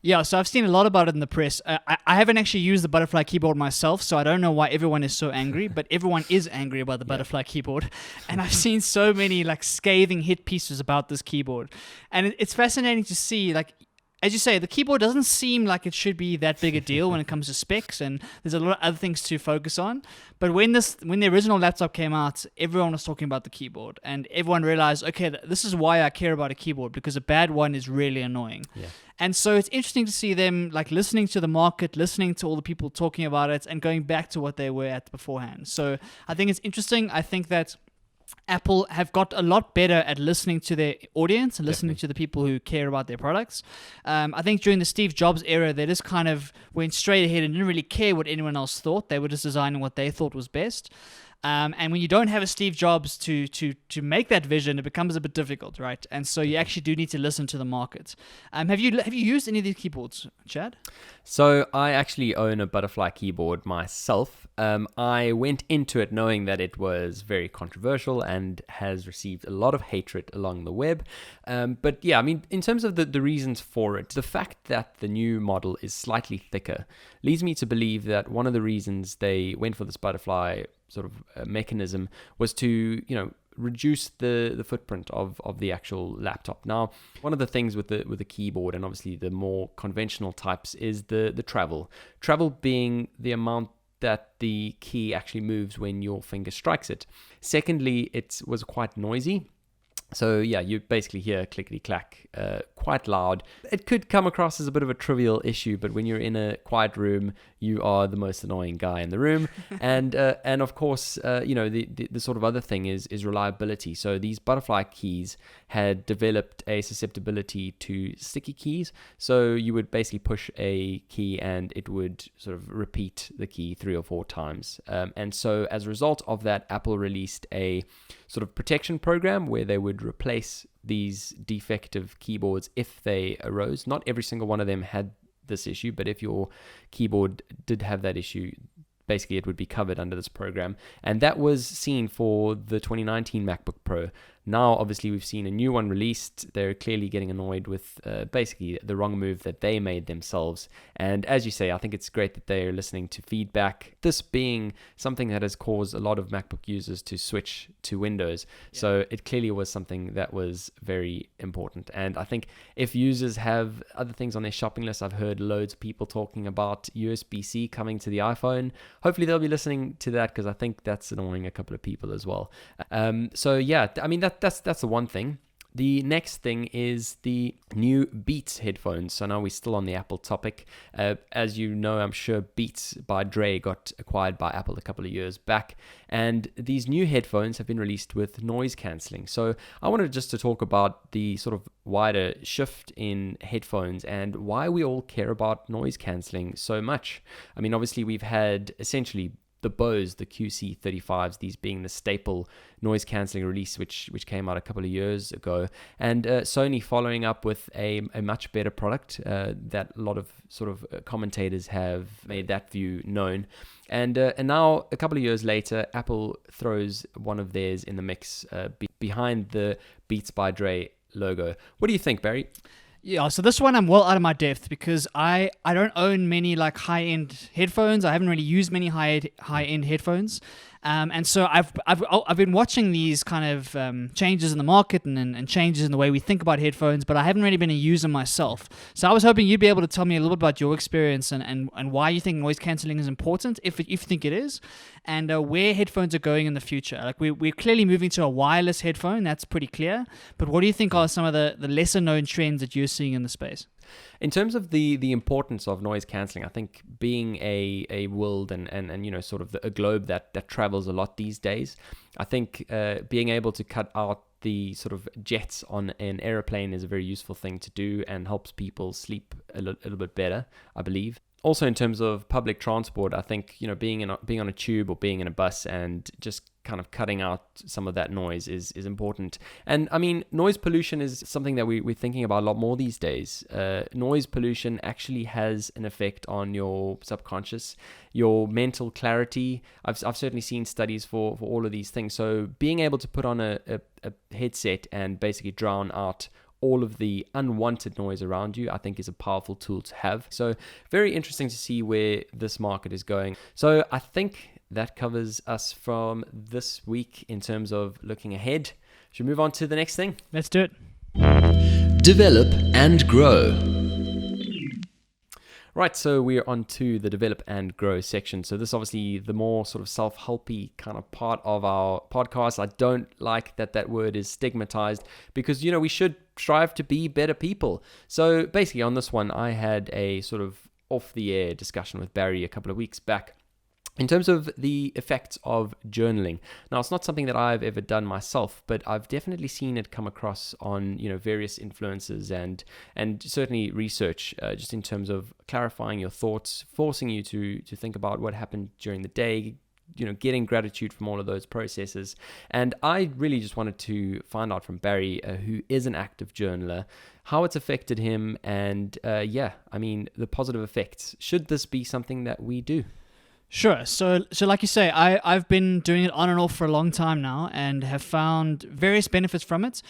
Yeah, so I've seen a lot about it in the press. I haven't actually used the butterfly keyboard myself, so I don't know why everyone is so angry, but everyone is angry about the butterfly keyboard. And I've seen so many scathing hit pieces about this keyboard. And it's fascinating to see, as you say, the keyboard doesn't seem like it should be that big a deal when it comes to specs, and there's a lot of other things to focus on. But when the original laptop came out, everyone was talking about the keyboard, and everyone realized, okay, this is why I care about a keyboard, because a bad one is really annoying. Yeah. And so it's interesting to see them listening to the market, listening to all the people talking about it, and going back to what they were at beforehand. So I think it's interesting. I think that Apple have got a lot better at listening to their audience and listening to the people who care about their products. I think during the Steve Jobs era, they just kind of went straight ahead and didn't really care what anyone else thought. They were just designing what they thought was best. And when you don't have a Steve Jobs to make that vision, it becomes a bit difficult, right? And so you actually do need to listen to the market. Have you used any of these keyboards, Chad? So I actually own a butterfly keyboard myself. I went into it knowing that it was very controversial and has received a lot of hatred along the web. But yeah, I mean, in terms of the reasons for it, the fact that the new model is slightly thicker leads me to believe that one of the reasons they went for this butterfly sort of mechanism was to, reduce the footprint of the actual laptop. Now, one of the things with the keyboard, and obviously the more conventional types, is the travel. Travel being the amount that the key actually moves when your finger strikes it. Secondly, it was quite noisy. So yeah, you basically hear clickety-clack quite loud. It could come across as a bit of a trivial issue, but when you're in a quiet room, you are the most annoying guy in the room. And of course, the sort of other thing is reliability. So these butterfly keys had developed a susceptibility to sticky keys. So you would basically push a key and it would sort of repeat the key 3 or 4 times. And so as a result of that, Apple released a sort of protection program where they would would replace these defective keyboards if they arose. Not every single one of them had this issue, but if your keyboard did have that issue, basically it would be covered under this program. And that was seen for the 2019 MacBook Pro. Now, obviously, we've seen a new one released. They're clearly getting annoyed with basically the wrong move that they made themselves. And as you say, I think it's great that they're listening to feedback. This being something that has caused a lot of MacBook users to switch to Windows. Yeah. So it clearly was something that was very important. And I think if users have other things on their shopping list, I've heard loads of people talking about USB-C coming to the iPhone. Hopefully they'll be listening to that, because I think that's annoying a couple of people as well. So yeah, I mean, that's the one thing. The next thing is the new Beats headphones. So now we're still on the Apple topic. As you know, I'm sure Beats by Dre got acquired by Apple a couple of years back. And these new headphones have been released with noise cancelling. So I wanted just to talk about the sort of wider shift in headphones and why we all care about noise cancelling so much. I mean, obviously we've had essentially the Bose, the QC35s, these being the staple noise cancelling release, which came out a couple of years ago, and Sony following up with a much better product that a lot of sort of commentators have made that view known. And now, a couple of years later, Apple throws one of theirs in the mix behind the Beats by Dre logo. What do you think, Barry? Yeah, so this one I'm well out of my depth, because I don't own many like high-end headphones. I haven't really used many high-end headphones. And so I've been watching these kind of changes in the market and changes in the way we think about headphones, but I haven't really been a user myself. So I was hoping you'd be able to tell me a little bit about your experience and why you think noise cancelling is important, if you think it is, and where headphones are going in the future. Like we're clearly moving to a wireless headphone, that's pretty clear. But what do you think are some of the lesser known trends that you're seeing in the space? In terms of the importance of noise cancelling, I think being a world and you know, sort of a globe that travels a lot these days, I think being able to cut out the sort of jets on an aeroplane is a very useful thing to do and helps people sleep a little bit better, I believe. Also, in terms of public transport, I think, you know, being on a tube or being in a bus and just kind of cutting out some of that noise is important. And I mean, noise pollution is something that we're thinking about a lot more these days. Noise pollution actually has an effect on your subconscious, your mental clarity. I've certainly seen studies for all of these things. So being able to put on a headset and basically drown out all of the unwanted noise around you, I think is a powerful tool to have. So very interesting to see where this market is going. So I think that covers us from this week in terms of looking ahead. Should we move on to the next thing? Let's do it. Develop and grow. Right, so we're on to the develop and grow section. So this is obviously the more sort of self-helpy kind of part of our podcast. I don't like that word is stigmatized, because, you know, we should strive to be better people. So basically on this one, I had a sort of off-the-air discussion with Barry a couple of weeks back in terms of the effects of journaling. Now, it's not something that I've ever done myself, but I've definitely seen it come across on, you know, various influencers and certainly research, just in terms of clarifying your thoughts, forcing you to think about what happened during the day, you know, getting gratitude from all of those processes. And I really just wanted to find out from Barry, who is an active journaler, how it's affected him, and I mean, the positive effects. Should this be something that we do? Sure. So like you say, I've been doing it on and off for a long time now and have found various benefits from it.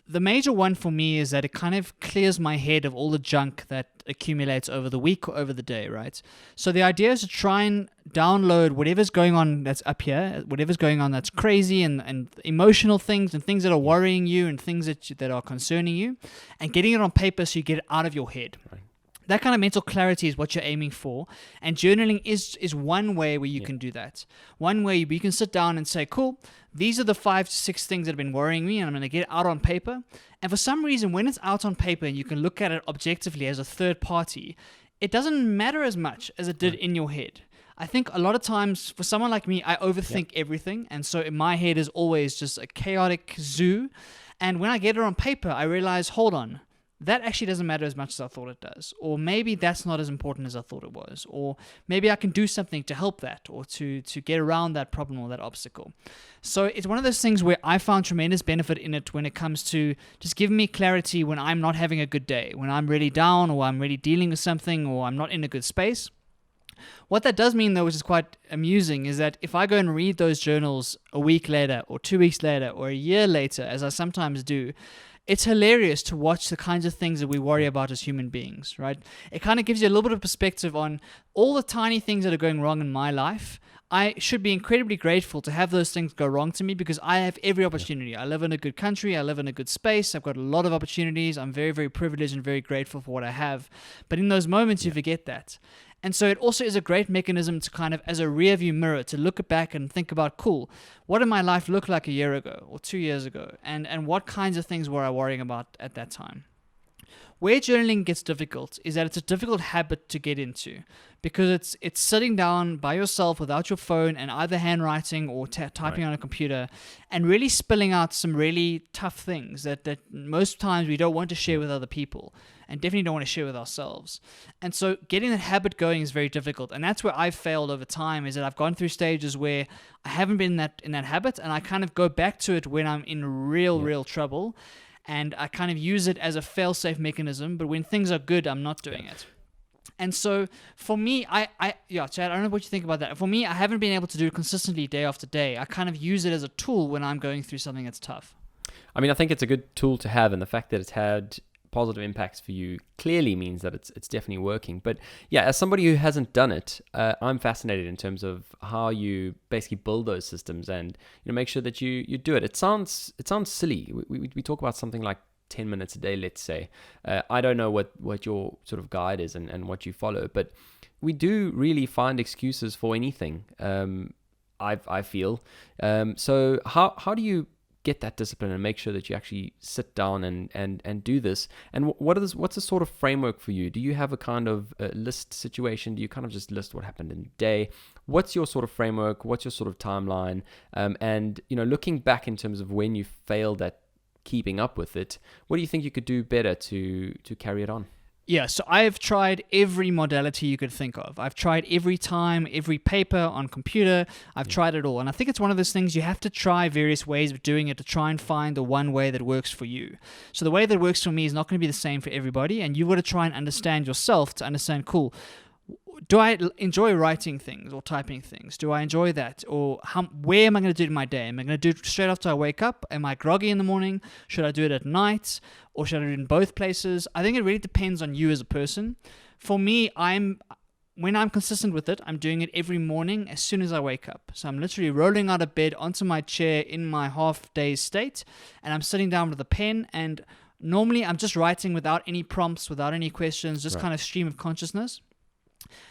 The major one for me is that it kind of clears my head of all the junk that accumulates over the week or over the day, right? So the idea is to try and download whatever's going on that's up here, whatever's going on that's crazy and emotional things and things that are worrying you and things that are concerning you, and getting it on paper so you get it out of your head. Right. That kind of mental clarity is what you're aiming for, and journaling is one way where you can do that. One way you can sit down and say, cool, these are the 5 to 6 things that have been worrying me, and I'm going to get it out on paper. And for some reason, when it's out on paper and you can look at it objectively as a third party, it doesn't matter as much as it did in your head. I think a lot of times, for someone like me, I overthink everything, and so in my head is always just a chaotic zoo. And when I get it on paper, I realize, hold on, that actually doesn't matter as much as I thought it does. Or maybe that's not as important as I thought it was. Or maybe I can do something to help that, or to get around that problem or that obstacle. So it's one of those things where I found tremendous benefit in it when it comes to just giving me clarity when I'm not having a good day, when I'm really down, or I'm really dealing with something, or I'm not in a good space. What that does mean, though, which is quite amusing, is that if I go and read those journals a week later, or 2 weeks later, or a year later, as I sometimes do, it's hilarious to watch the kinds of things that we worry about as human beings, right? It kind of gives you a little bit of perspective on all the tiny things that are going wrong in my life. I should be incredibly grateful to have those things go wrong to me, because I have every opportunity. I live in a good country. I live in a good space. I've got a lot of opportunities. I'm very, very privileged and very grateful for what I have. But in those moments, you forget that. And so it also is a great mechanism to kind of, as a rear view mirror, to look back and think about, cool, what did my life look like a year ago or 2 years ago? And what kinds of things were I worrying about at that time? Where journaling gets difficult is that it's a difficult habit to get into, because it's sitting down by yourself without your phone and either handwriting or typing on a computer, and really spilling out some really tough things that most times we don't want to share with other people, and definitely don't want to share with ourselves. And so getting that habit going is very difficult. And that's where I've failed over time, is that I've gone through stages where I haven't been in that habit, and I kind of go back to it when I'm in real trouble. And I kind of use it as a fail-safe mechanism, but when things are good, I'm not doing it. And so for me, Chad, I don't know what you think about that. For me, I haven't been able to do it consistently day after day. I kind of use it as a tool when I'm going through something that's tough. I mean, I think it's a good tool to have, and the fact that it's had positive impacts for you clearly means that it's definitely working. But yeah, as somebody who hasn't done it, I'm fascinated in terms of how you basically build those systems and make sure that you do it. It sounds silly. We talk about something like 10 minutes a day, let's say. I don't know what your sort of guide is and what you follow, but we do really find excuses for anything. I feel. So how do you get that discipline and make sure that you actually sit down and do this? And what's the sort of framework for you? Do you have a kind of list situation? Do you kind of just list what happened in the day? What's your sort of framework? What's your sort of timeline? And looking back in terms of when you failed at keeping up with it, what do you think you could do better to carry it on? Yeah, so I've tried every modality you could think of. I've tried every time, every paper on computer. I've tried it all. And I think it's one of those things you have to try various ways of doing it to try and find the one way that works for you. So the way that works for me is not going to be the same for everybody. And you've got to try and understand yourself to understand, cool, do I enjoy writing things or typing things? Do I enjoy that? Or where am I going to do it in my day? Am I going to do it straight after I wake up? Am I groggy in the morning? Should I do it at night? Or should I do it in both places? I think it really depends on you as a person. For me, when I'm consistent with it, I'm doing it every morning as soon as I wake up. So I'm literally rolling out of bed onto my chair in my half-dazed state, and I'm sitting down with a pen, and normally I'm just writing without any prompts, without any questions, just kind of stream of consciousness.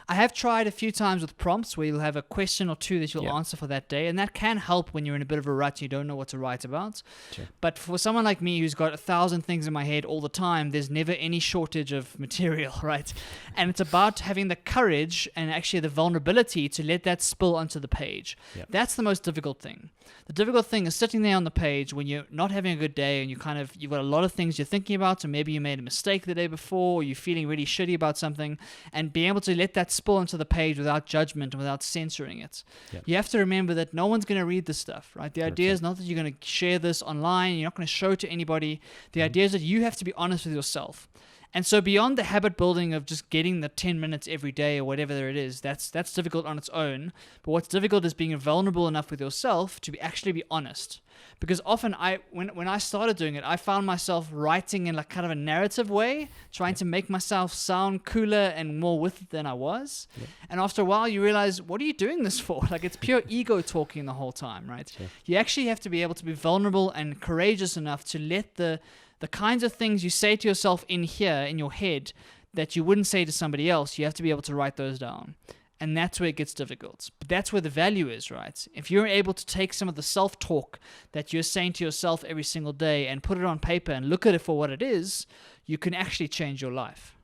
I have tried a few times with prompts where you'll have a question or two that you'll answer for that day, and that can help when you're in a bit of a rut and you don't know what to write about. Sure. But for someone like me who's got 1,000 things in my head all the time, there's never any shortage of material, right? And it's about having the courage and actually the vulnerability to let that spill onto the page. Yep. That's the most difficult thing. The difficult thing is sitting there on the page when you're not having a good day and you've got a lot of things you're thinking about, or maybe you made a mistake the day before, or you're feeling really shitty about something, and being able to let that spill onto the page without judgment and without censoring it. Yep. You have to remember that no one's going to read this stuff, right? The idea is not that you're going to share this online, you're not going to show it to anybody. The idea is that you have to be honest with yourself. And so beyond the habit building of just getting the 10 minutes every day or whatever it is, that's difficult on its own. But what's difficult is being vulnerable enough with yourself to actually be honest. Because often when I started doing it, I found myself writing in like kind of a narrative way, trying to make myself sound cooler and more with it than I was. Yep. And after a while, you realize, what are you doing this for? Like, it's pure ego talking the whole time, right? Sure. You actually have to be able to be vulnerable and courageous enough to let the kinds of things you say to yourself in here, in your head, that you wouldn't say to somebody else, you have to be able to write those down. And that's where it gets difficult. But that's where the value is, right? If you're able to take some of the self-talk that you're saying to yourself every single day and put it on paper and look at it for what it is, you can actually change your life.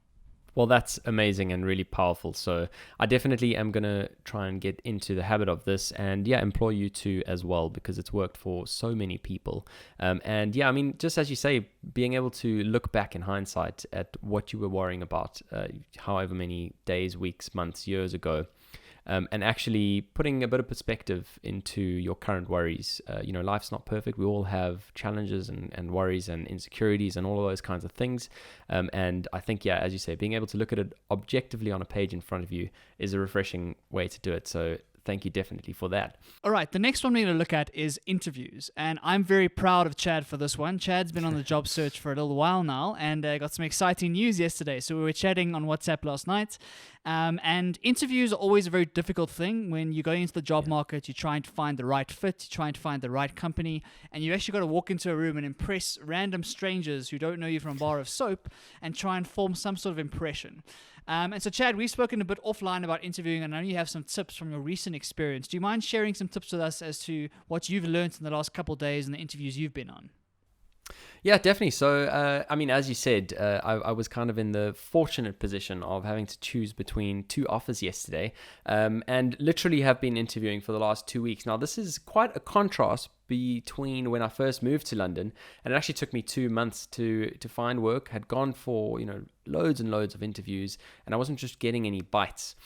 Well, that's amazing and really powerful. So I definitely am going to try and get into the habit of this, and yeah, implore you to as well, because it's worked for so many people. And yeah, I mean, just as you say, being able to look back in hindsight at what you were worrying about, however many days, weeks, months, years ago, and actually putting a bit of perspective into your current worries. Life's not perfect. We all have challenges and worries and insecurities and all of those kinds of things. And I think, yeah, as you say, being able to look at it objectively on a page in front of you is a refreshing way to do it. So thank you definitely for that. All right, the next one we're going to look at is interviews. And I'm very proud of Chad for this one. Chad's been on the job search for a little while now and got some exciting news yesterday. So we were chatting on WhatsApp last night. And interviews are always a very difficult thing. When you go into the job market, you're trying to find the right fit, you're trying to find the right company, and you actually got to walk into a room and impress random strangers who don't know you from a bar of soap and try and form some sort of impression. And so, Chad, we've spoken a bit offline about interviewing, and I know you have some tips from your recent experience. Do you mind sharing some tips with us as to what you've learned in the last couple of days and the interviews you've been on? Yeah, definitely. So, I mean, as you said, I was kind of in the fortunate position of having to choose between two offers yesterday, and literally have been interviewing for the last 2 weeks. Now, this is quite a contrast between when I first moved to London, and it actually took me 2 months to find work. Had gone for loads and loads of interviews, and I wasn't just getting any bites.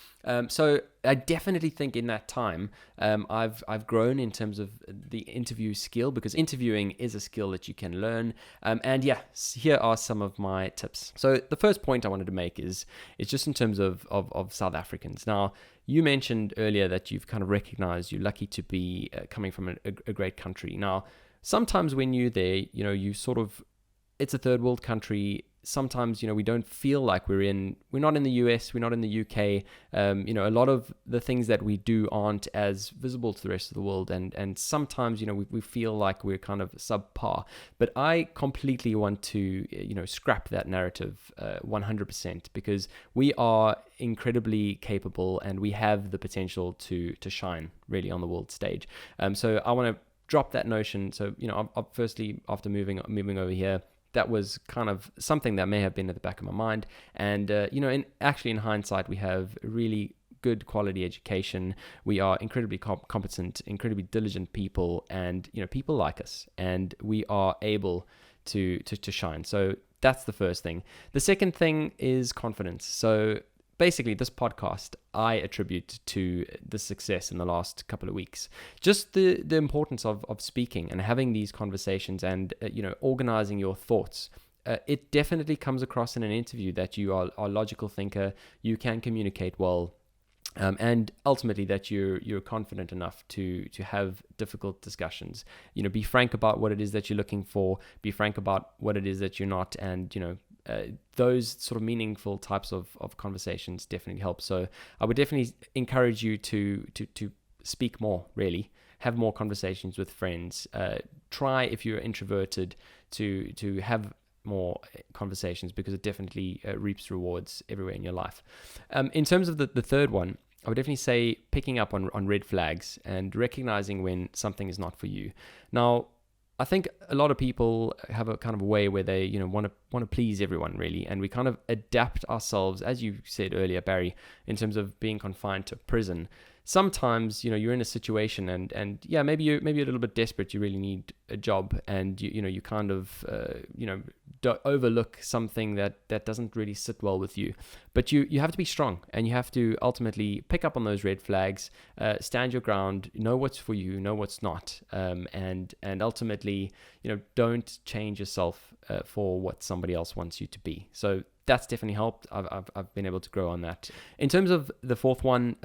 So I definitely think in that time I've grown in terms of the interview skill, because interviewing is a skill that you can learn. And yeah, here are some of my tips. So the first point I wanted to make is just in terms of South Africans. Now, you mentioned earlier that you've kind of recognized you're lucky to be coming from a great country. Now, sometimes when you're there, it's a third world country. Sometimes, we don't feel like we're not in the US, we're not in the UK. A lot of the things that we do aren't as visible to the rest of the world. And sometimes, we feel like we're kind of subpar. But I completely want to, scrap that narrative 100%, because we are incredibly capable and we have the potential to shine really on the world stage. So I want to drop that notion. So, firstly, after moving over here, that was kind of something that may have been at the back of my mind. And, in hindsight, we have really good quality education. We are incredibly competent, incredibly diligent people, and, people like us, and we are able to shine. So that's the first thing. The second thing is confidence. So basically, this podcast I attribute to the success in the last couple of weeks. Just the importance of speaking and having these conversations and, organizing your thoughts. It definitely comes across in an interview that you are a logical thinker, you can communicate well, and ultimately that you're confident enough to have difficult discussions. Be frank about what it is that you're looking for, be frank about what it is that you're not, and, those sort of meaningful types of conversations definitely help. So I would definitely encourage you to speak more, really. Have more conversations with friends. Try, if you're introverted, to have more conversations, because it definitely reaps rewards everywhere in your life. In terms of the third one, I would definitely say picking up on red flags and recognizing when something is not for you. Now, I think a lot of people have a kind of way where they, want to please everyone, really, and we kind of adapt ourselves, as you said earlier, Barry, in terms of being confined to prison. Sometimes, you're in a situation and yeah, maybe you're a little bit desperate. You really need a job, and you kind of overlook something that doesn't really sit well with you. But you have to be strong, and you have to ultimately pick up on those red flags, stand your ground, know what's for you, know what's not, and ultimately, don't change yourself for what somebody else wants you to be. So that's definitely helped. I've been able to grow on that. In terms of the fourth one,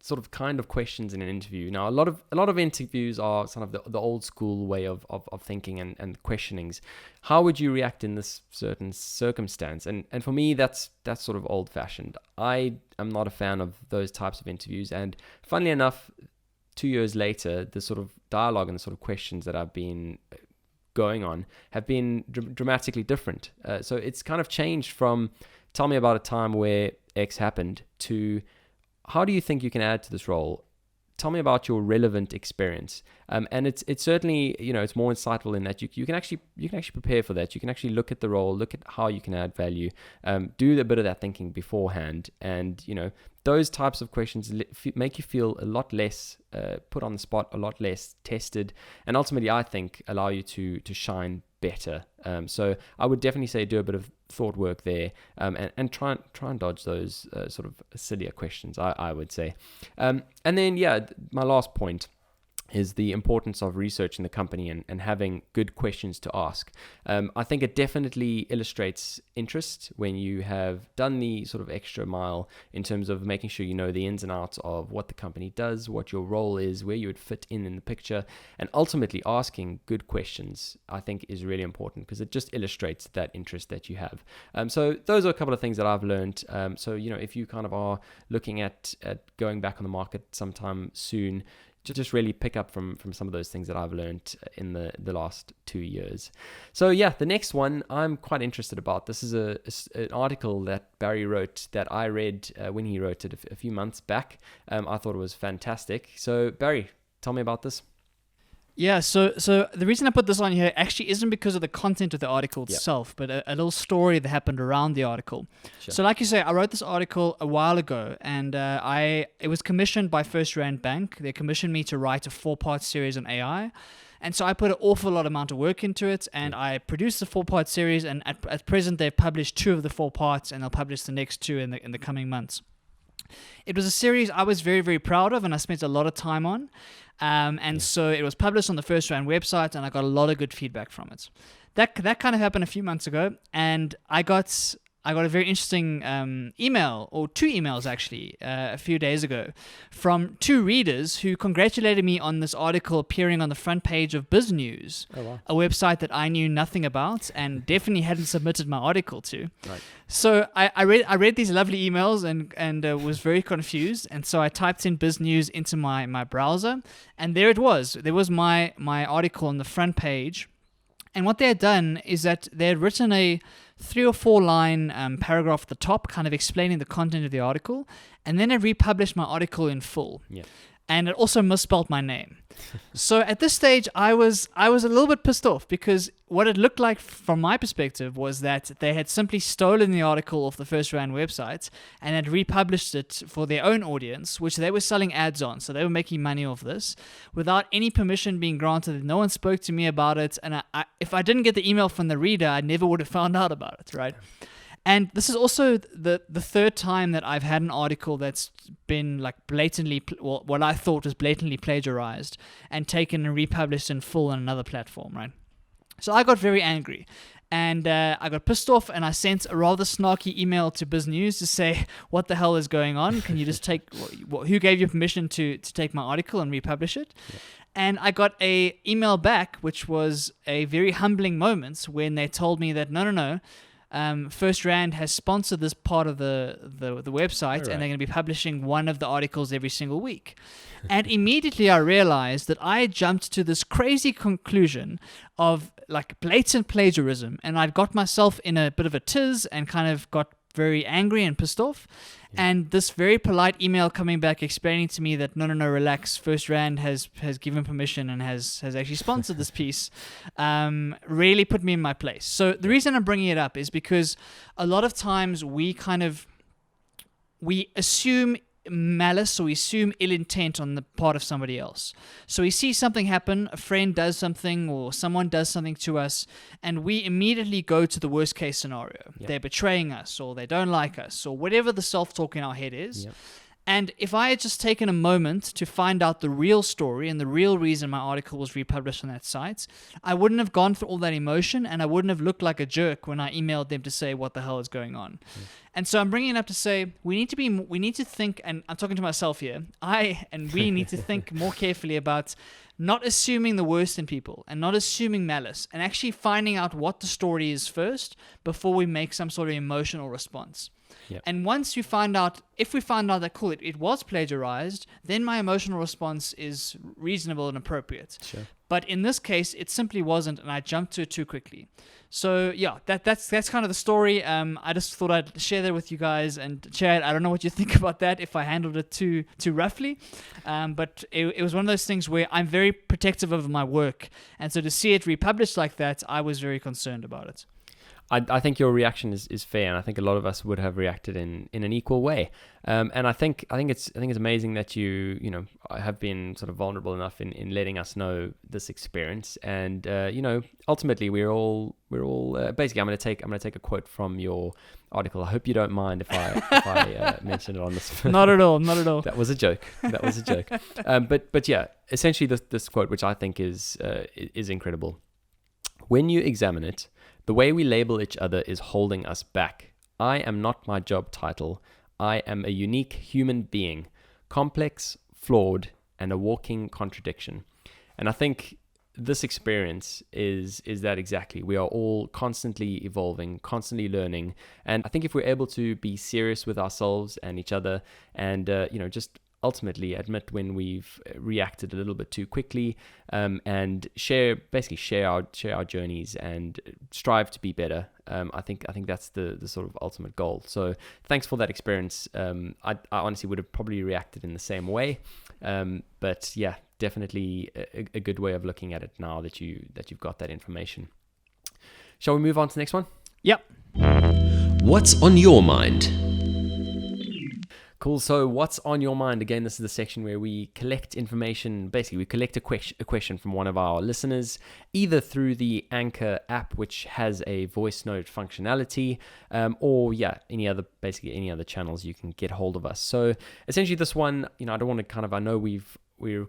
sort of kind of questions in an interview. Now, a lot of interviews are sort of the old school way of thinking and questionings. How would you react in this certain circumstance? And for me, that's sort of old fashioned. I am not a fan of those types of interviews. And funnily enough, 2 years later, the sort of dialogue and the sort of questions that I've been going on have been dramatically different. So it's kind of changed from tell me about a time where X happened to how do you think you can add to this role? tell me about your relevant experience. And it's certainly, it's more insightful in that you can actually prepare for that. You can actually look at the role, look at how you can add value, do a bit of that thinking beforehand, and those types of questions make you feel a lot less put on the spot, a lot less tested, and ultimately, I think, allow you to shine better. So I would definitely say do a bit of thought work there, and try and dodge those sort of sillier questions, I would say. And then, my last point is the importance of researching the company and having good questions to ask. I think it definitely illustrates interest when you have done the sort of extra mile in terms of making sure you know the ins and outs of what the company does, what your role is, where you would fit in the picture, and ultimately asking good questions, I think, is really important because it just illustrates that interest that you have. So those are a couple of things that I've learned. So, if you kind of are looking at going back on the market sometime soon, just really pick up from some of those things that I've learned in the last 2 years. So the next one I'm quite interested about. This is an article that Barry wrote that I read when he wrote it a few months back. I thought it was fantastic. So Barry, tell me about this. Yeah, so the reason I put this on here actually isn't because of the content of the article itself, but a little story that happened around the article. Sure. So like you say, I wrote this article a while ago, and it was commissioned by First Rand Bank. They commissioned me to write a 4-part series on AI. And so I put an awful amount of work into it, and I produced the 4-part series, and at present they've published 2 of the 4 parts, and they'll publish the next 2 in the coming months. It was a series I was very, very proud of, and I spent a lot of time on. So it was published on the First Rand website, and I got a lot of good feedback from it. That kind of happened a few months ago, and I got a very interesting email, or 2 emails actually, a few days ago, from 2 readers who congratulated me on this article appearing on the front page of Biz News, a website that I knew nothing about and definitely hadn't submitted my article to. Right. So I read these lovely emails and was very confused, and so I typed in Biz News into my browser, and there it was. There was my article on the front page. And what they had done is that they had written a 3 or 4 line paragraph at the top, kind of explaining the content of the article, and then it republished my article in full. Yeah. And it also misspelled my name. So at this stage, I was a little bit pissed off, because what it looked like from my perspective was that they had simply stolen the article off the First Rand website and had republished it for their own audience, which they were selling ads on. So they were making money off this without any permission being granted. No one spoke to me about it. And if I didn't get the email from the reader, I never would have found out about it, right? And this is also the 3rd time that I've had an article that's been like blatantly, what I thought was blatantly plagiarized and taken and republished in full on another platform, right? So I got very angry, and I got pissed off, and I sent a rather snarky email to Biz News to say, what the hell is going on? Can you just who gave you permission to take my article and republish it? Yeah. And I got a email back, which was a very humbling moment, when they told me that no. First Rand has sponsored this part of the website, and they're going to be publishing one of the articles every single week. And immediately I realized that I jumped to this crazy conclusion of like blatant plagiarism, and I'd got myself in a bit of a tiz and kind of got very angry and pissed off. And this very polite email coming back explaining to me that no, relax, First Rand has given permission and has actually sponsored this piece, really put me in my place. So the reason I'm bringing it up is because a lot of times we assume malice, or we assume ill intent on the part of somebody else. So we see something happen, a friend does something, or someone does something to us, and we immediately go to the worst case scenario. Yep. They're betraying us, or they don't like us, or whatever the self-talk in our head is. Yep. And if I had just taken a moment to find out the real story and the real reason my article was republished on that site, I wouldn't have gone through all that emotion, and I wouldn't have looked like a jerk when I emailed them to say what the hell is going on. And so I'm bringing it up to say we need to think, and I'm talking to myself here, we need to think more carefully about not assuming the worst in people and not assuming malice, and actually finding out what the story is first before we make some sort of emotional response. Yep. And once if we find out that, cool, it was plagiarized, then my emotional response is reasonable and appropriate. Sure. But in this case, it simply wasn't, and I jumped to it too quickly. So yeah, that's kind of the story. I just thought I'd share that with you guys. And Chad, I don't know what you think about that, if I handled it too roughly. But it was one of those things where I'm very protective of my work. And so to see it republished like that, I was very concerned about it. I think your reaction is fair, and I think a lot of us would have reacted in an equal way. And I think it's amazing that you have been sort of vulnerable enough in letting us know this experience. And ultimately we're all basically I'm going to take a quote from your article. I hope you don't mind if I mention it on this. Not at all. That was a joke. But yeah, essentially this quote, which I think is incredible. When you examine it, the way we label each other is holding us back. I am not my job title. I am a unique human being, complex, flawed, and a walking contradiction. And I think this experience is that exactly. We are all constantly evolving, constantly learning. And I think if we're able to be serious with ourselves and each other and, just ultimately admit when we've reacted a little bit too quickly, and share our journeys and strive to be better. I think that's the sort of ultimate goal. So thanks for that experience. I honestly would have probably reacted in the same way. But yeah, definitely a good way of looking at it now that you've got that information. Shall we move on to the next one? Yep. What's on your mind? Cool. So what's on your mind? Again, this is the section where we collect information. Basically, we collect a question from one of our listeners, either through the Anchor app, which has a voice note functionality, or any other channels you can get hold of us. So essentially this one, I don't want to I know we're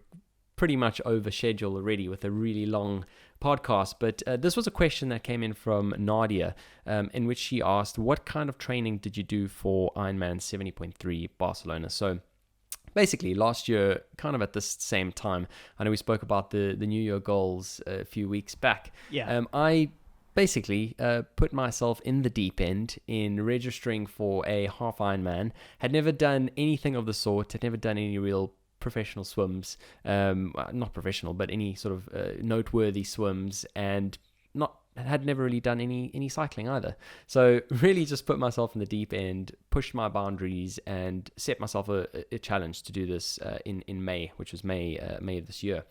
pretty much over schedule already with a really long podcast, but this was a question that came in from Nadia, in which she asked, what kind of training did you do for Ironman 70.3 Barcelona? So basically last year, kind of at this same time, I know we spoke about the New Year goals a few weeks back. Yeah. I basically put myself in the deep end in registering for a half Ironman, had never done anything of the sort, had never done any real professional swims, not professional, but any sort of noteworthy swims, and had never really done any cycling either. So really just put myself in the deep end, pushed my boundaries, and set myself a challenge to do this in May, which was May of this year.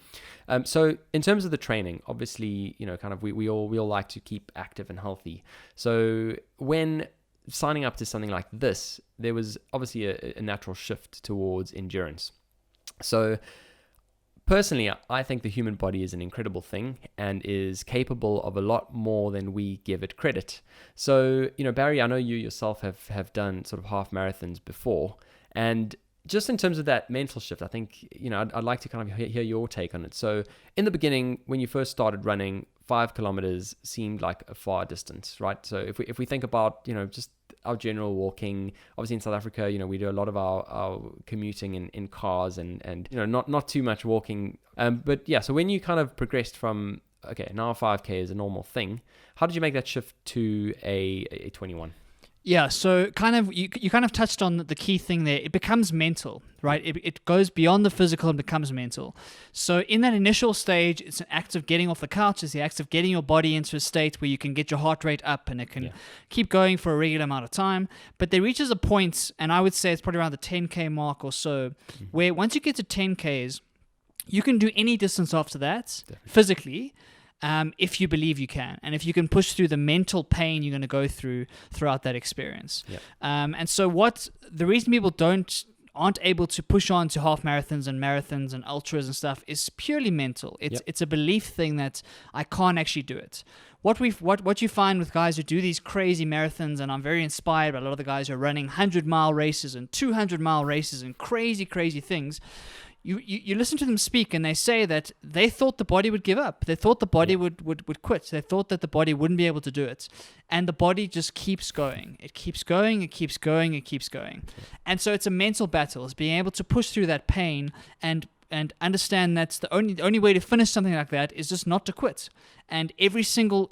So in terms of the training, obviously, we all like to keep active and healthy. So when signing up to something like this, there was obviously a natural shift towards endurance. So personally, I think the human body is an incredible thing and is capable of a lot more than we give it credit. So, Barry, I know you yourself have done sort of half marathons before, and just in terms of that mental shift, I think, I'd like to kind of hear your take on it. So in the beginning, when you first started running, 5 kilometers seemed like a far distance, right? So if we think about, just our general walking, obviously in South Africa, we do a lot of our commuting in cars and not too much walking. But yeah, so when you kind of progressed from, okay, now 5K is a normal thing, how did you make that shift to a 21? Yeah, so you kind of touched on the key thing there. It becomes mental, right? It goes beyond the physical and becomes mental. So in that initial stage, it's an act of getting off the couch. It's the act of getting your body into a state where you can get your heart rate up and it can keep going for a regular amount of time. But there reaches a point, and I would say it's probably around the 10K mark or so, where once you get to 10Ks, you can do any distance after that, physically, if you believe you can, and if you can push through the mental pain you're going to go through throughout that experience. Yep. And so the reason people aren't able to push on to half marathons and ultras and stuff is purely mental. It's a belief thing that I can't actually do it. What you find with guys who do these crazy marathons, and I'm very inspired by a lot of the guys who are running 100-mile races and 200-mile races and crazy things. You listen to them speak, and they say that they thought the body would give up. They thought the body would quit. They thought that the body wouldn't be able to do it. And the body just keeps going. It keeps going, it keeps going, it keeps going. And so it's a mental battle. It's being able to push through that pain and and understand that's the only way to finish something like that is just not to quit. And every single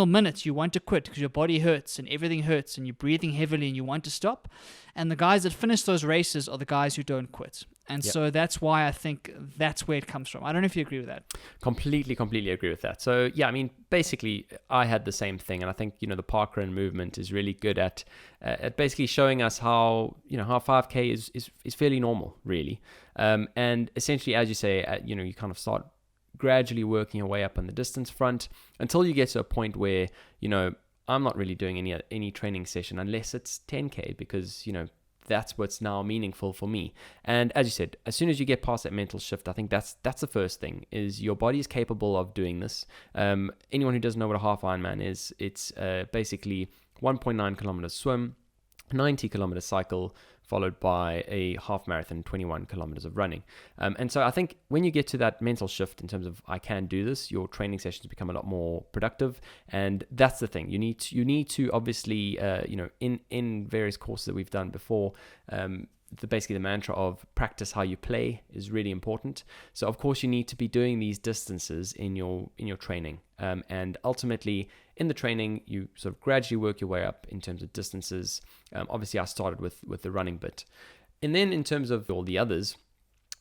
minute you want to quit because your body hurts and everything hurts and you're breathing heavily and you want to stop. And the guys that finish those races are the guys who don't quit. And so that's why I think that's where it comes from. I don't know if you agree with that. Completely agree with that. So yeah, I mean, basically, I had the same thing, and I think the parkrun movement is really good at basically showing us how how 5K is fairly normal, really, and essentially, as you say, you kind of start gradually working your way up on the distance front until you get to a point where I'm not really doing any training session unless it's 10K because that's what's now meaningful for me. And as you said, as soon as you get past that mental shift, I think that's the first thing, is your body is capable of doing this. Anyone who doesn't know what a half Ironman is, it's basically 1.9 kilometers swim, 90 kilometer cycle, followed by a half marathon, 21 kilometers of running. And so I think when you get to that mental shift in terms of I can do this, your training sessions become a lot more productive. And that's the thing. You need to obviously, in various courses that we've done before, basically the mantra of practice how you play is really important. So of course you need to be doing these distances in your training, and ultimately in the training you sort of gradually work your way up in terms of distances. Obviously I started with the running bit, and then in terms of all the others,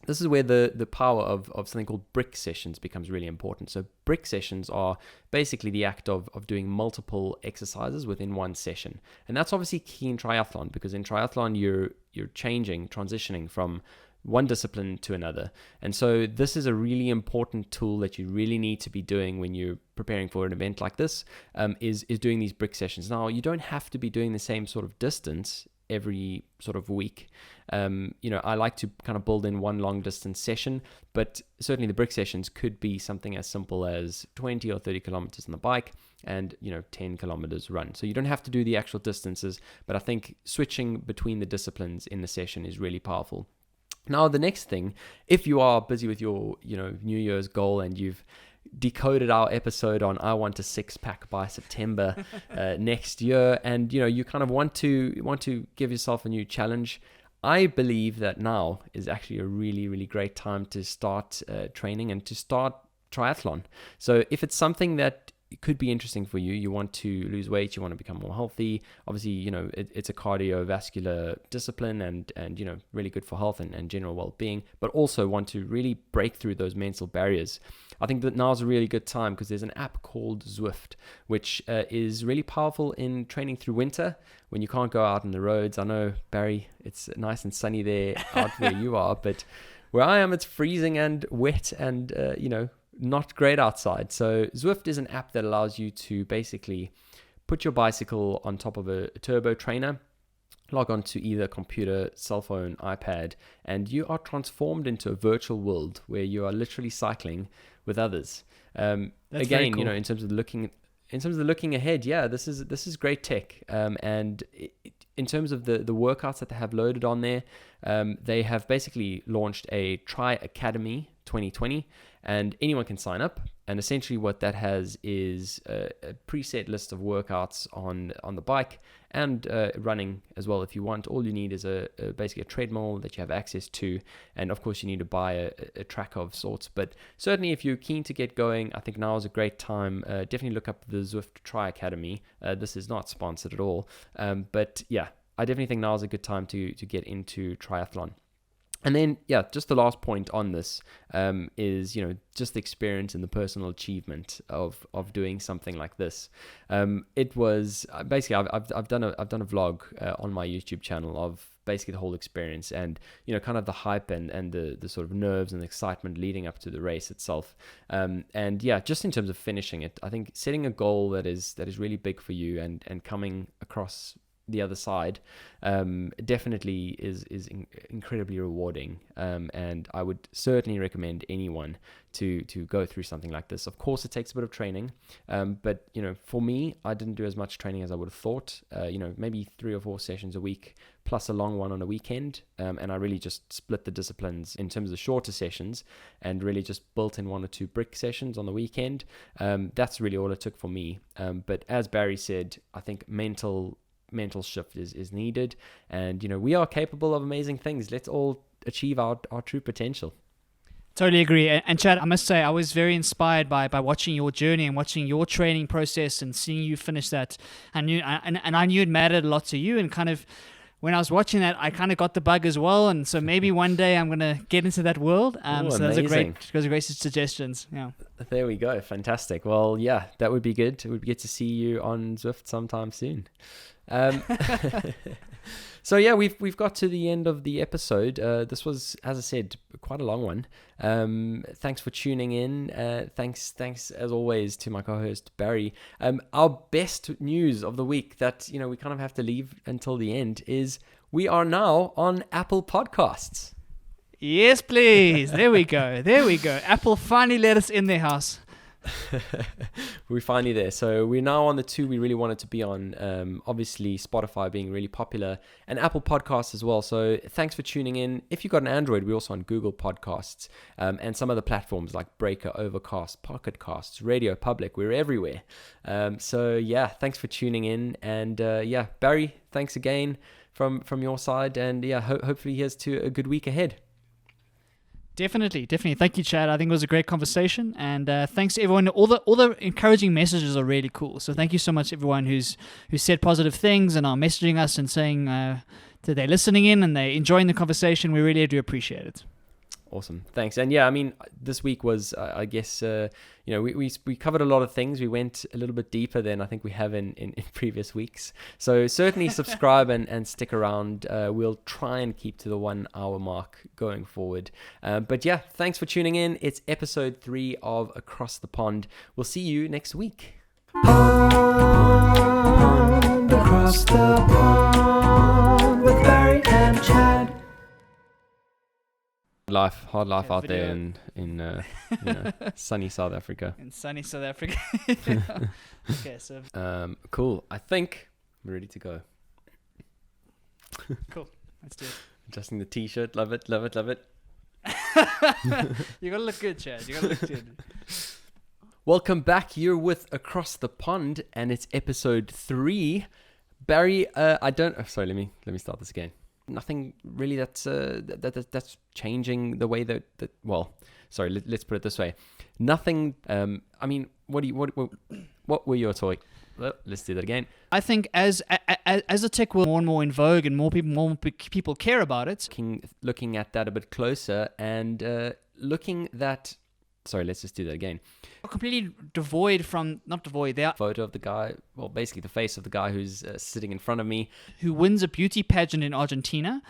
this is where the power of something called brick sessions becomes really important. So brick sessions are basically the act of doing multiple exercises within one session. And that's obviously key in triathlon, because in triathlon you're transitioning from one discipline to another. And so this is a really important tool that you really need to be doing when you're preparing for an event like this, is doing these brick sessions. Now, you don't have to be doing the same sort of distance every sort of week. I like to kind of build in one long distance session, but certainly the brick sessions could be something as simple as 20 or 30 kilometers on the bike and 10 kilometers run. So you don't have to do the actual distances, but I think switching between the disciplines in the session is really powerful. Now, the next thing, if you are busy with your New Year's goal and you've decoded our episode on I want a six-pack by September next year, and you kind of want to give yourself a new challenge, I believe that now is actually a really, really great time to start training and to start triathlon. So if it's something that could be interesting for you, you want to lose weight, you want to become more healthy, obviously it's a cardiovascular discipline and really good for health and general well-being, but also want to really break through those mental barriers, I think that now's a really good time, because there's an app called Zwift, which is really powerful in training through winter when you can't go out on the roads. I know, Barry, it's nice and sunny there out where you are, but where I am, it's freezing and wet and not great outside. So Zwift is an app that allows you to basically put your bicycle on top of a turbo trainer, log on to either computer, cell phone, iPad, and you are transformed into a virtual world where you are literally cycling with others. Again, cool. In terms of looking ahead, yeah, this is great tech. And in terms of the workouts that they have loaded on there, they have basically launched a Tri Academy 2020, and anyone can sign up. And essentially what that has is a preset list of workouts on the bike and running as well if you want. All you need is basically a treadmill that you have access to, and of course you need to buy a track of sorts. But certainly if you're keen to get going, I think now is a great time. Definitely look up the Zwift Tri Academy. This is not sponsored at all, but yeah, I definitely think now is a good time to get into triathlon. And then, yeah, just the last point on this is, just the experience and the personal achievement of doing something like this. It was basically I've done a vlog on my YouTube channel of basically the whole experience and kind of the hype and the sort of nerves and excitement leading up to the race itself. And yeah, just in terms of finishing it, I think setting a goal that is really big for you and coming across the other side definitely is incredibly rewarding, and I would certainly recommend anyone to go through something like this. Of course it takes a bit of training, but for me, I didn't do as much training as I would have thought. Maybe 3 or 4 sessions a week plus a long one on a weekend, and I really just split the disciplines in terms of the shorter sessions and really just built in 1 or 2 brick sessions on the weekend. That's really all it took for me, but as Barry said, I think mental shift is needed, and we are capable of amazing things. Let's all achieve our true potential. Totally agree. And Chad, I must say, I was very inspired by watching your journey and watching your training process and seeing you finish that. I knew it mattered a lot to you. And kind of when I was watching that, I kind of got the bug as well. And so maybe one day I'm gonna get into that world. So those are great suggestions. Yeah. There we go. Fantastic. Well, yeah, that would be good. It would be good to see you on Zwift sometime soon. So yeah, we've got to the end of the episode. This was, as I said, quite a long one. Thanks for tuning in. Thanks as always to my co-host Barry. Our best news of the week that we kind of have to leave until the end is we are now on Apple Podcasts. Yes, please. There we go. Apple finally let us in their house. We're finally there. So we're now on the two we really wanted to be on. Obviously, Spotify being really popular and Apple Podcasts as well. So thanks for tuning in. If you've got an Android, we're also on Google Podcasts and some other platforms like Breaker, Overcast, Pocket Casts, Radio Public. We're everywhere. So yeah, thanks for tuning in. And yeah, Barry, thanks again from your side. And yeah, hopefully here's to a good week ahead. Definitely. Thank you, Chad. I think it was a great conversation, and thanks to everyone. All the encouraging messages are really cool. So thank you so much, everyone who said positive things and are messaging us and saying that they're listening in and they're enjoying the conversation. We really do appreciate it. Awesome. Thanks. And yeah, I mean, this week was, I guess, we covered a lot of things. We went a little bit deeper than I think we have in previous weeks. So certainly subscribe and stick around. We'll try and keep to the 1 hour mark going forward. But yeah, thanks for tuning in. It's episode 3 of Across the Pond. We'll see you next week. Pond, across the pond with Barry and Chad. Hard life out video. there in sunny South Africa. In sunny South Africa. Okay, so Cool. I think I'm ready to go. cool. Let's do it. Adjusting the t-shirt. Love it. You gotta look good, Chad. You gotta look good. Welcome back. You're with Across the Pond, and it's episode 3. Barry, sorry. Let me start this again. Nothing really that's changing the way that well, sorry. Let's put it this way. Nothing. I mean, what were your toy? Well, let's do that again. I think as the tech will more and more in vogue and more people care about it. Looking at that a bit closer and looking that. Sorry, let's just do that again. Completely devoid from, not devoid, they are Photo of the guy, well, basically the face of the guy who's sitting in front of me. Who wins a beauty pageant in Argentina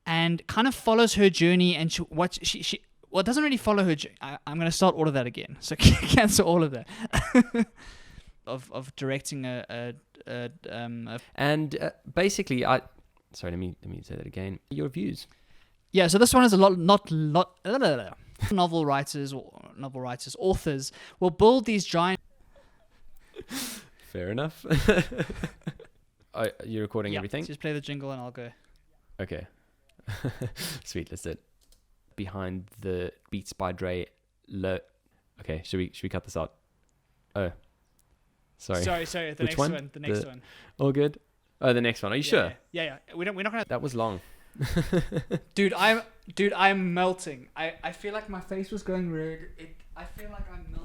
and kind of follows her journey and she it doesn't really follow her. I'm going to start all of that again. So cancel all of that. of directing basically, sorry, let me say that again. Your views. Yeah, so this one is a lot novel writers, authors will build these giant. Fair enough. You're recording everything? Just play the jingle and I'll go. Okay. Sweet, let's do it. Behind the Beats by Dre. Okay, should we cut this out? Oh, sorry. Sorry. The next one. All good. Oh, the next one. Are you sure? Yeah. We're not gonna. That was long. Dude, I'm melting. I feel like my face was going red. I feel like I'm melting.